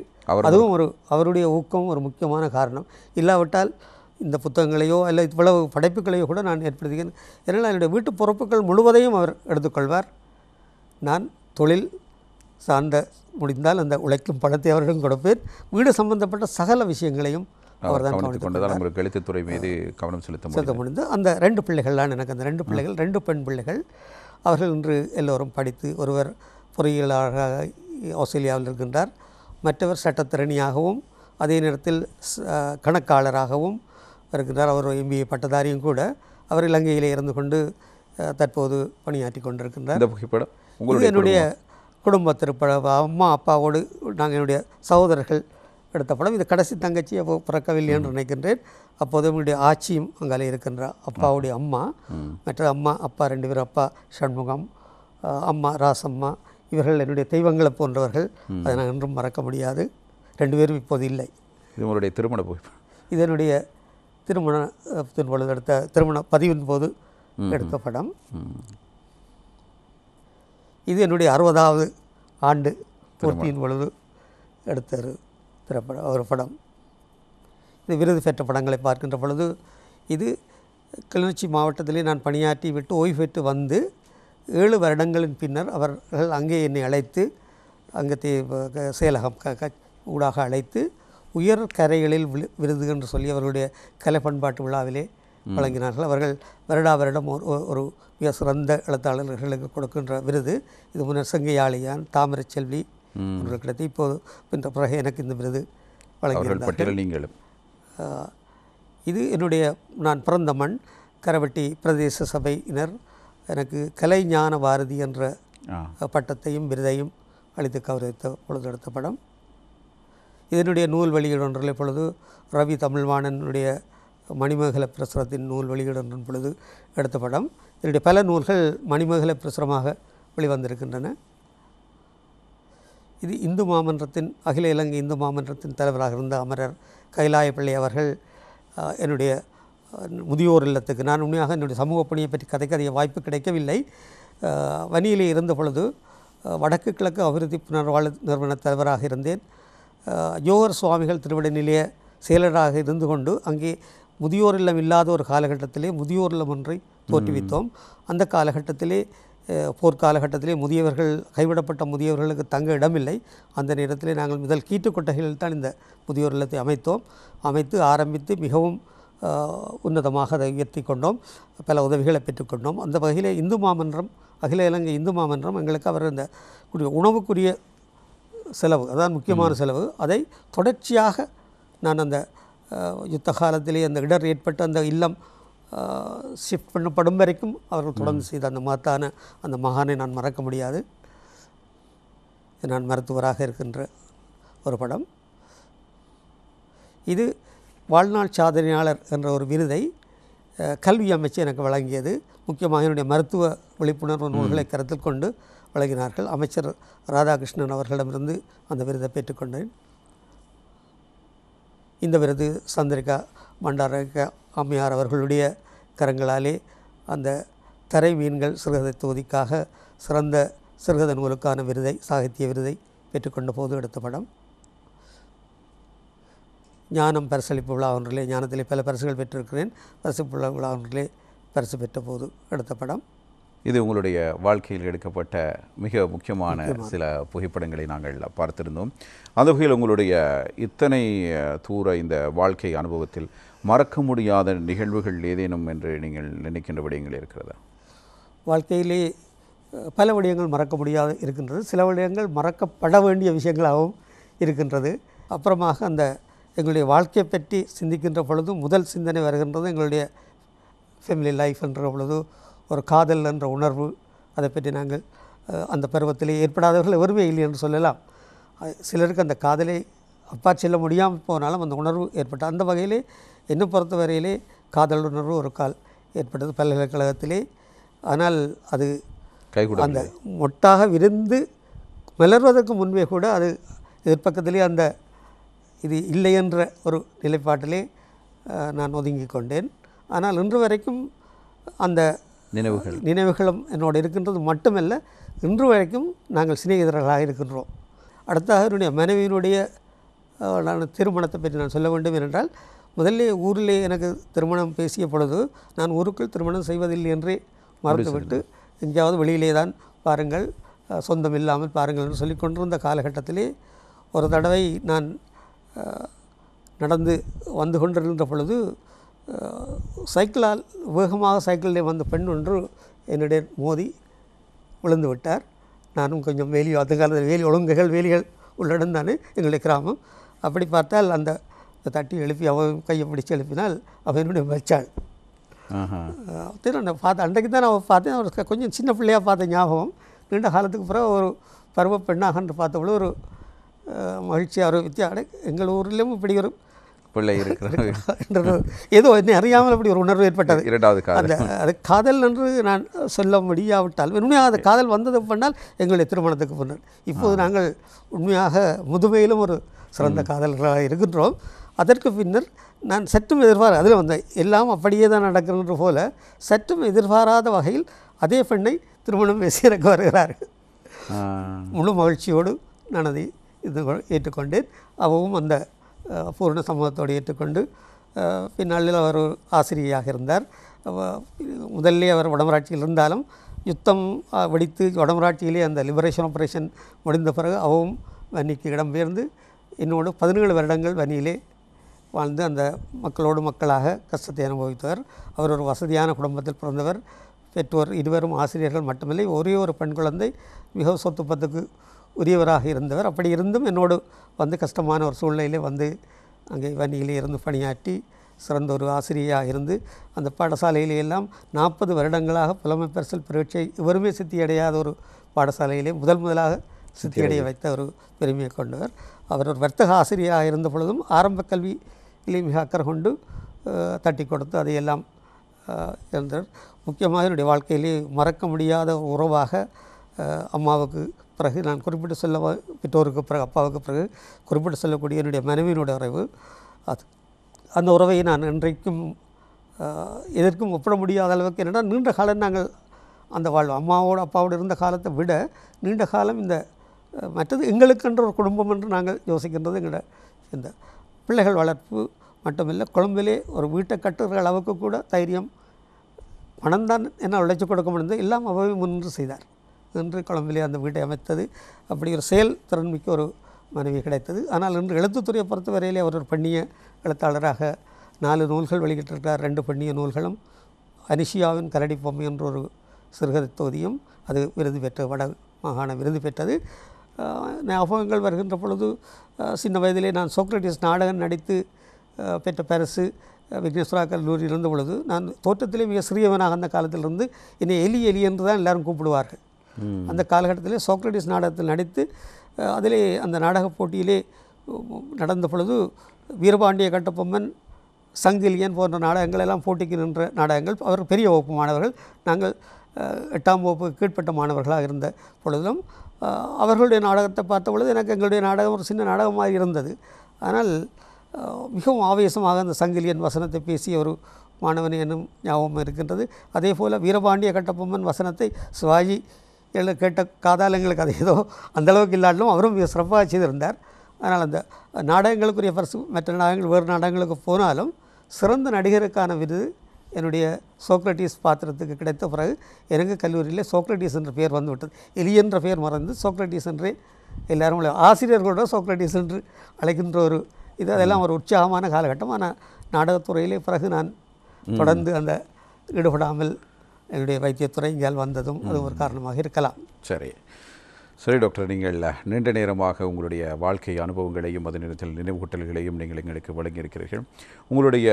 S2: அதுவும் அவருடைய ஊக்கம் ஒரு முக்கியமான காரணம். இல்லாவிட்டால் இந்த புத்தகங்களையோ அல்ல இவ்வளவு படைப்புகளையோ கூட நான் ஏற்படுத்துகிறேன். ஏன்னால் என்னுடைய வீட்டு பொறுப்புகள் முழுவதையும் அவர் எடுத்துக்கொள்வார். நான் தொழில் சார்ந்த முடிந்தால் அந்த உழைக்கும் பணத்தை அவரிடம் கொடுப்பேன். வீடு சம்பந்தப்பட்ட சகல விஷயங்களையும் அவர் தான்
S1: கவனித்துக்கொண்டதால் எழுத்துத்துறை மீது கவனம் செலுத்த
S2: முடிந்து. அந்த 2 பிள்ளைகள் தான் எனக்கு. அந்த 2 பிள்ளைகள் 2 பெண் பிள்ளைகள். அவர்கள் இன்று எல்லோரும் படித்து, ஒருவர் பொறியியலாளராக ஆஸ்திரேலியாவில் இருக்கின்றார், மற்றவர் சட்டத்திறனியாகவும் அதே நேரத்தில் கணக்காளராகவும் இருக்கின்றார். அவர் MBA பட்டதாரியும் கூட. அவர் இலங்கையிலே இருந்து கொண்டு தற்போது பணியாற்றி கொண்டிருக்கின்றார்.
S1: இந்த புகைப்படம்
S2: இது என்னுடைய குடும்ப திரைப்படம். அம்மா அப்பாவோடு நாங்கள் என்னுடைய சகோதரர்கள் எடுத்த படம். இது கடைசி தங்கச்சி அப்போ பிறக்கவில்லை என்று நினைக்கின்றேன். அப்போது என்னுடைய ஆட்சியும் அங்காலே இருக்கின்றார், அப்பாவுடைய அம்மா. மற்ற அம்மா அப்பா 2 பேர், அப்பா ஷண்முகம், அம்மா ராசம்மா. இவர்கள் என்னுடைய தெய்வங்களை போன்றவர்கள். அதை நான் என்றும் மறக்க முடியாது. 2 பேரும் இப்போது இல்லை.
S1: இது உங்களுடைய திருமண புகைப்படம்.
S2: இது என்னுடைய திருமணத்தின் பொழுது எடுத்த திருமண பதிவின் போது எடுத்த படம். இது என்னுடைய 60வது ஆண்டு பூர்த்தியின் பொழுது எடுத்த ஒரு படம். இது விருது பெற்ற படங்களை பார்க்கின்ற பொழுது இது கிளிநொச்சி மாவட்டத்திலே நான் பணியாற்றி விட்டு ஓய்வு பெற்று வந்து 7 வருடங்களின் பின்னர் அவர்கள் அங்கே என்னை அழைத்து, அங்கே செயலகம் ஊடாக அழைத்து உயர் கரைகளில் விருது என்று சொல்லி அவர்களுடைய கலை பண்பாட்டு விழாவிலே வழங்கினார்கள். அவர்கள் வருடம் ஒரு மிக சிறந்த எழுத்தாளர்களுக்கு கொடுக்கின்ற விருது. இது முன்னர் செங்கையாளியான், தாமரை செல்வி கிடைத்து, இப்போது பின்ற பிறகு எனக்கு இந்த விருது வழங்கியிருந்தார்கள். இது என்னுடைய நான் பிறந்த மண் கரவட்டி பிரதேச சபையினர் எனக்கு கலைஞான பாரதி என்ற பட்டத்தையும் விருதையும் அளித்து கௌரவித்த பொழுது எடுத்த படம். இதனுடைய நூல் வெளியீடு பொழுது ரவி தமிழ்வாணனுடைய மணிமேகலை பிரசுரத்தின் நூல் வெளியீடு பொழுது எடுத்த படம். இதனுடைய பல நூல்கள் மணிமேகலை பிரசுரமாக வெளிவந்திருக்கின்றன. இது இந்து மாமன்றத்தின் அகில இலங்கை இந்து மாமன்றத்தின் தலைவராக இருந்த அமரர் கைலாயப்பிள்ளை அவர்கள் என்னுடைய முதியோர் இல்லத்துக்கு, நான் உண்மையாக என்னுடைய சமூக பணியை பற்றி கதைக்க வாய்ப்பு கிடைக்கவில்லை. வன்னியிலே இருந்த பொழுது வடக்கு கிழக்கு அபிவிருத்தி புனர்வாழ்வு நிறுவன தலைவராக இருந்தேன். யோகர் சுவாமிகள் திருவிடை நிலைய செயலராக இருந்து கொண்டு அங்கே முதியோர் இல்லம் இல்லாத ஒரு காலகட்டத்திலே முதியோர் இல்லம் ஒன்றை தோற்றுவித்தோம். அந்த காலகட்டத்திலே போர்க்காலகட்டத்திலே முதியவர்கள் கைவிடப்பட்ட முதியவர்களுக்கு தங்க இடமில்லை. அந்த நேரத்திலே நாங்கள் முதல் கீட்டு கொட்டகையில் தான் இந்த முதியோர் இல்லத்தை அமைத்து ஆரம்பித்து மிகவும் உன்னதமாக அதை உயர்த்தி கொண்டோம். பல உதவிகளை பெற்றுக்கொண்டோம். அந்த வகையிலே இந்து மாமன்றம், அகில இலங்கை இந்து மாமன்றம் எங்களுக்கு அவர் இந்த உணவுக்குரிய செலவு, அதான் முக்கியமான செலவு, அதை தொடர்ச்சியாக நான் அந்த யுத்த காலத்திலே அந்த இடர் ஏற்பட்டு அந்த இல்லம் ஷிஃப்ட் பண்ணப்படும் வரைக்கும் அவர்கள் தொடர்ந்து செய்த அந்த மகத்தான அந்த மகானை நான் மறக்க முடியாது. நான் மருத்துவராக இருக்கின்ற ஒரு படம். இது வாழ்நாள் சாதனையாளர் என்ற ஒரு விருதை கல்வி அமைச்சு எனக்கு வழங்கியது. முக்கியமாக என்னுடைய மருத்துவ விழிப்புணர்வு நூல்களை கருத்தில் கொண்டு வழங்கினார்கள். அமைச்சர் ராதாகிருஷ்ணன் அவர்களிடமிருந்து அந்த விருதை பெற்றுக்கொண்டேன். இந்த விருது சந்திரிகா பண்டாரக அம்மையார் அவர்களுடைய கரங்களாலே அந்த தரை மீன்கள் சிறுகதை தொகுதிக்காக சிறந்த சிறுகதை நூலுக்கான விருதை, சாகித்ய விருதை பெற்றுக்கொண்ட போது எடுத்த படம். ஞானம் பரிசளிப்பு விழா ஒன்றிலே, ஞானத்திலே பல பரிசுகள் பெற்றிருக்கிறேன், பரிசளிப்பு விழா ஒன்றிலே பரிசு பெற்ற போது எடுத்த படம்.
S1: இது உங்களுடைய வாழ்க்கையில் எடுக்கப்பட்ட மிக முக்கியமான சில புகைப்படங்களை நாங்கள் பார்த்திருந்தோம். அந்த வகையில் உங்களுடைய இத்தனை தூர இந்த வாழ்க்கை அனுபவத்தில் மறக்க முடியாத நிகழ்வுகள் ஏதேனும் என்று நீங்கள் நினைக்கின்ற விடயங்கள் இருக்கிறதா?
S2: வாழ்க்கையிலே பல விடயங்கள் மறக்க முடியாது இருக்கின்றது, சில விடயங்கள் மறக்கப்பட வேண்டிய விஷயங்களாகவும் இருக்கின்றது. அப்புறமாக அந்த எங்களுடைய வாழ்க்கையை பற்றி சிந்திக்கின்ற பொழுது முதல் சிந்தனை வருகின்றது எங்களுடைய ஃபேமிலி லைஃப் என்ற பொழுது ஒரு காதல் என்ற உணர்வு. அதை பற்றி நாங்கள் அந்த பருவத்திலே ஏற்படாதவர்கள் எவருமே இல்லை என்று சொல்லலாம். சிலருக்கு அந்த காதலை அப்பா செல்ல முடியாமல் போனாலும் அந்த உணர்வு ஏற்பட்ட அந்த வகையிலே என்னை பொறுத்தவரையிலே காதல் உணர்வு ஒரு கால் ஏற்பட்டது பல்கலைக்கழகத்திலே. ஆனால் அது அந்த மொட்டாக விருந்து மலர்வதற்கு முன்பே கூட அது எதிர்பக்கத்திலே அந்த இது இல்லை என்ற ஒரு நிலைப்பாட்டிலே நான் ஒதுங்கி கொண்டேன். ஆனால் இன்று வரைக்கும் அந்த நினைவுகளும் என்னோடு இருக்கின்றது மட்டுமல்ல, இன்று வரைக்கும் நாங்கள் சிநேகிதர்களாக இருக்கின்றோம். அடுத்தாக என்னுடைய மனைவியினுடைய திருமணத்தை பற்றி நான் சொல்ல வேண்டும் என்றால், முதல்ல ஊரிலே எனக்கு திருமணம் பேசிய பொழுது நான் ஊருக்குள் திருமணம் செய்வதில்லை என்றே மறுத்துவிட்டு எங்கேயாவது வெளியிலே தான் பாருங்கள், சொந்தம் இல்லாமல் பாருங்கள் என்று சொல்லி கொண்டிருந்த காலகட்டத்திலே ஒரு தடவை நான் நடந்து வந்து கொண்டிருந்த பொழுது சைக்கிளால் வேகமாக சைக்கிளிலே வந்த பெண் ஒன்று என்னுடைய மோதி விழுந்து விட்டார். நானும் கொஞ்சம் அந்த காலத்தில் ஒழுங்குகள் வேலிகள் உள்ளிடம் தானே எங்களுடைய கிராமம். அப்படி பார்த்தால் அந்த தட்டி எழுப்பி அவன் கையை பிடிச்சி எழுப்பினால் அவன் என்னுடைய வச்சாள். நான் பார்த்தேன், அன்றைக்கு தான் நான் பார்த்தேன். அவர் கொஞ்சம் சின்ன பிள்ளையாக பார்த்த ஞாபகம். நீண்ட காலத்துக்கு பிறகு ஒரு பருவ பெண்ணாக என்று பார்த்தபோது ஒரு மகிழ்ச்சியாக ஒரு வித்தியாக எங்கள் ஊரிலும் இப்படி ஒரு பிள்ளை இருக்கிறது ஏதோ என்னை அறியாமல் அப்படி ஒரு உணர்வு ஏற்பட்டது. இரண்டாவது அந்த அது காதல் என்று நான் சொல்ல முடியாவிட்டால் உண்மையாக அந்த காதல் வந்தது பண்ணால் எங்களுடைய திருமணத்துக்கு முன்னர். இப்போது நாங்கள் உண்மையாக முதுமையிலும் ஒரு சிறந்த காதல்களாக இருக்கின்றோம். அதற்கு பின்னர் நான் சற்றும் அதில் வந்த எல்லாம் அப்படியே தான் நடக்கின்ற போல சற்றும் எதிர்பாராத வகையில் அதே பெண்ணை திருமணம் பேசி எனக்கு வருகிறார்கள். முழு மகிழ்ச்சியோடு நான் அதை ஏற்றுக்கொண்டேன். அவவும் அந்த பூர்ண சமூகத்தோடு ஏற்றுக்கொண்டு பின்னாளில் அவர் ஆசிரியராக இருந்தார். முதல்ல அவர் வடமராட்சியில் இருந்தாலும் யுத்தம் வெடித்து வடமராட்சியிலே அந்த லிபரேஷன் ஆப்ரேஷன் முடிந்த பிறகு அவவும் வன்னிக்கு இடம்பெயர்ந்து என்னோடு 17 வருடங்கள் வன்னியிலே வாழ்ந்து அந்த மக்களோடு மக்களாக கஷ்டத்தை அனுபவித்தவர். அவர் ஒரு வசதியான குடும்பத்தில் பிறந்தவர். பெற்றோர் இருவரும் ஆசிரியர்கள் மட்டுமில்லை, ஒரே ஒரு பெண் குழந்தை, மிகவும் சொத்து பத்துக்கு உரியவராக இருந்தவர். அப்படி இருந்தும் என்னோடு வந்து கஷ்டமான ஒரு சூழ்நிலையிலே வந்து அங்கே வன்னியிலே இருந்து பணியாற்றி சிறந்த ஒரு ஆசிரியராக இருந்து அந்த பாடசாலையிலே எல்லாம் 40 வருடங்களாக புலமை பரிசில் பரீட்சை இவருமே சித்தியடையாத ஒரு பாடசாலையிலே முதலாக சித்தியடைய வைத்த ஒரு பெருமையை கொண்டவர். அவர் ஒரு வர்த்தக ஆசிரியராக இருந்த பொழுதும் ஆரம்ப கல்வியிலே மிக அக்கறை கொண்டு தட்டி கொடுத்து அதையெல்லாம் இருந்தார். முக்கியமாக என்னுடைய வாழ்க்கையிலே மறக்க முடியாத உறவாக அம்மாவுக்கு பிறகு நான் குறிப்பிட்டு சொல்ல பெற்றோருக்கு பிறகு அப்பாவுக்கு பிறகு குறிப்பிட்டு சொல்லக்கூடிய என்னுடைய மனைவியினுடைய உறவு, அது அந்த உறவை நான் இன்றைக்கும் எதற்கும் ஒப்பிட முடியாத அளவுக்கு என்னென்னா நீண்ட காலம் நாங்கள் அந்த வாழ்வு அம்மாவோடு அப்பாவோடு இருந்த காலத்தை விட நீண்ட காலம் இந்த மற்றது எங்களுக்கென்ற ஒரு குடும்பம் என்று நாங்கள் யோசிக்கின்றது எங்களோட இந்த பிள்ளைகள் வளர்ப்பு மட்டுமில்லை, கொழும்பிலே ஒரு வீட்டை கட்டுகிற அளவுக்கு கூட தைரியம் பணம்தான் என்ன உழைச்சி கொடுக்க முடிந்தது எல்லாம் அவ்வாவே முன்னின்று செய்தார் என்று கொழும்பிலே அந்த வீட்டை அமைத்தது. அப்படி ஒரு செயல் திறன்மிக்க ஒரு மனைவி கிடைத்தது. ஆனால் இன்று எழுத்துத்துறையை பொறுத்தவரையிலே அவர் ஒரு பெண்ணிய எழுத்தாளராக 4 நூல்கள் வெளியிட்டிருக்கிறார். 2 பெண்ணிய நூல்களும் அனிஷியாவின் கரடி பொம்மை என்ற ஒரு சிறுகதை தொகுதியும் அது விருது பெற்ற வட மாகாண விருது பெற்றது. ஞாபகங்கள் வருகின்ற பொழுது சின்ன வயதிலே நான் சோக்ரட்டிஸ் நாடகம் நடித்து பெற்ற பரிசு விக்னேஸ்வரா கல்லூரியில் இருந்த பொழுது நான் தோற்றத்திலே மிக சிறியவனாக அந்த காலத்திலிருந்து என்னை எலி எலி என்று தான் எல்லாரும் கூப்பிடுவார்கள். அந்த காலகட்டத்திலே சோக்ரட்டிஸ் நாடகத்தில் நடித்து அதிலே அந்த நாடக போட்டியிலே நடந்த பொழுது வீரபாண்டிய கட்டபொம்மன், சங்கிலியன் போன்ற நாடகங்கள் எல்லாம் போட்டிக்கு நின்ற நாடகங்கள். அவர் பெரிய வகுப்பு மாணவர்கள், நாங்கள் 8ஆம் வகுப்பு கீழ்ப்பட்ட மாணவர்களாக இருந்த பொழுதும் அவர்களுடைய நாடகத்தை பார்த்த பொழுது எனக்கு எங்களுடைய நாடகம் ஒரு சின்ன நாடகமாக இருந்தது. ஆனால் மிகவும் ஆவேசமாக அந்த சங்கிலியன் வசனத்தை பேசிய ஒரு மாணவன் என்னும் ஞாபகம் இருக்கின்றது. அதே போல் வீரபாண்டிய கட்டபொம்மன் வசனத்தை சிவாஜி கேட்ட காதாலங்களுக்கு அது ஏதோ அந்தளவுக்கு இல்லாட்டிலும் அவரும் மிக சிறப்பாக செய்திருந்தார். அதனால் அந்த நாடகங்களுக்குரிய பரிசு மற்ற நாடகங்கள் வேறு நாடகங்களுக்கு போனாலும் சிறந்த நடிகருக்கான விருது என்னுடைய சோக்ரட்டிஸ் பாத்திரத்துக்கு கிடைத்த பிறகு எனக்கு கல்லூரியில் சோக்ரட்டிஸ் என்ற பெயர் வந்துவிட்டது. எலி என்ற பெயர் மறந்து சோக்ரட்டிஸ் என்றே எல்லாரும் ஆசிரியர்களோட சோக்ரட்டிஸ் என்று அழைக்கின்ற ஒரு இது, அதெல்லாம் ஒரு உற்சாகமான காலகட்டம். ஆனால் நாடகத்துறையிலே பிறகு நான் தொடர்ந்து அந்த ஈடுபடாமல் என்னுடைய வைத்தியத்துறை இங்கே வந்ததும் அது ஒரு காரணமாக இருக்கலாம்.
S1: சரி டாக்டர், நீங்கள் நீண்ட நேரமாக உங்களுடைய வாழ்க்கை அனுபவங்களையும் அதே நேரத்தில் நினைவுகூட்டல்களையும் நீங்கள் எங்களுக்கு வழங்கியிருக்கிறீர்கள். உங்களுடைய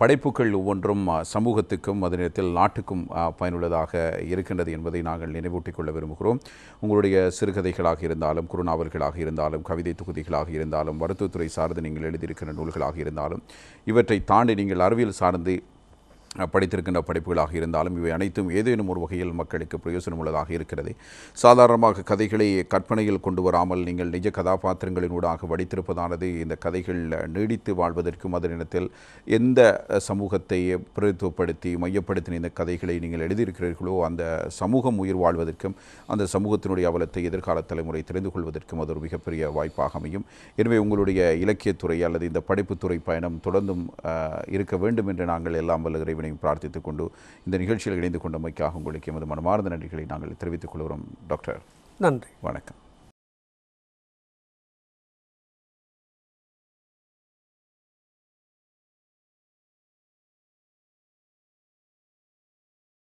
S1: படைப்புகள் ஒவ்வொன்றும் சமூகத்துக்கும் அதே நேரத்தில் நாட்டுக்கும் பயனுள்ளதாக இருக்கின்றது என்பதை நாங்கள் நினைவூட்டிக் கொள்ள விரும்புகிறோம். உங்களுடைய சிறுகதைகளாக இருந்தாலும், குறுநாவல்களாக இருந்தாலும், கவிதை தொகுதிகளாக இருந்தாலும், மருத்துவத்துறை சார்ந்து நீங்கள் எழுதியிருக்கிற நூல்களாக இருந்தாலும், இவற்றை தாண்டி நீங்கள் அறிவியல் சார்ந்து படித்திருக்கின்ற படிப்புகளாக இருந்தாலும் இவை அனைத்தும் ஏதேனும் ஒரு வகையில் மக்களுக்கு பிரயோசனம் உள்ளதாக இருக்கிறது. சாதாரணமாக கதைகளை கற்பனையில் கொண்டு வராமல் நீங்கள் நிஜ கதாபாத்திரங்களினூடாக வடித்திருப்பதானது இந்த கதைகள் நீடித்து வாழ்வதற்கும் அதே நேரத்தில் எந்த சமூகத்தை பிரதித்துவப்படுத்தி மையப்படுத்தின இந்த கதைகளை நீங்கள் எழுதியிருக்கிறீர்களோ அந்த சமூகம் உயிர் வாழ்வதற்கும் அந்த சமூகத்தினுடைய அவலத்தை எதிர்கால தலைமுறை தெரிந்து கொள்வதற்கும் அது ஒரு மிகப்பெரிய வாய்ப்பாக அமையும். எனவே உங்களுடைய இலக்கியத்துறை அல்லது இந்த படிப்புத்துறை பயணம் தொடர்ந்தும் இருக்க வேண்டும் என்று நாங்கள் எல்லாம் வல்ல இறைவனை பிரார்த்தித்துக் கொண்டு இந்த நிகழ்ச்சியில் இணைந்து கொண்டமைக்காக உங்களுக்கு எமது மனமார்ந்த நன்றிகளை நாங்கள் தெரிவித்துக் கொள்கிறோம். டாக்டர்,
S2: நன்றி,
S1: வணக்கம்.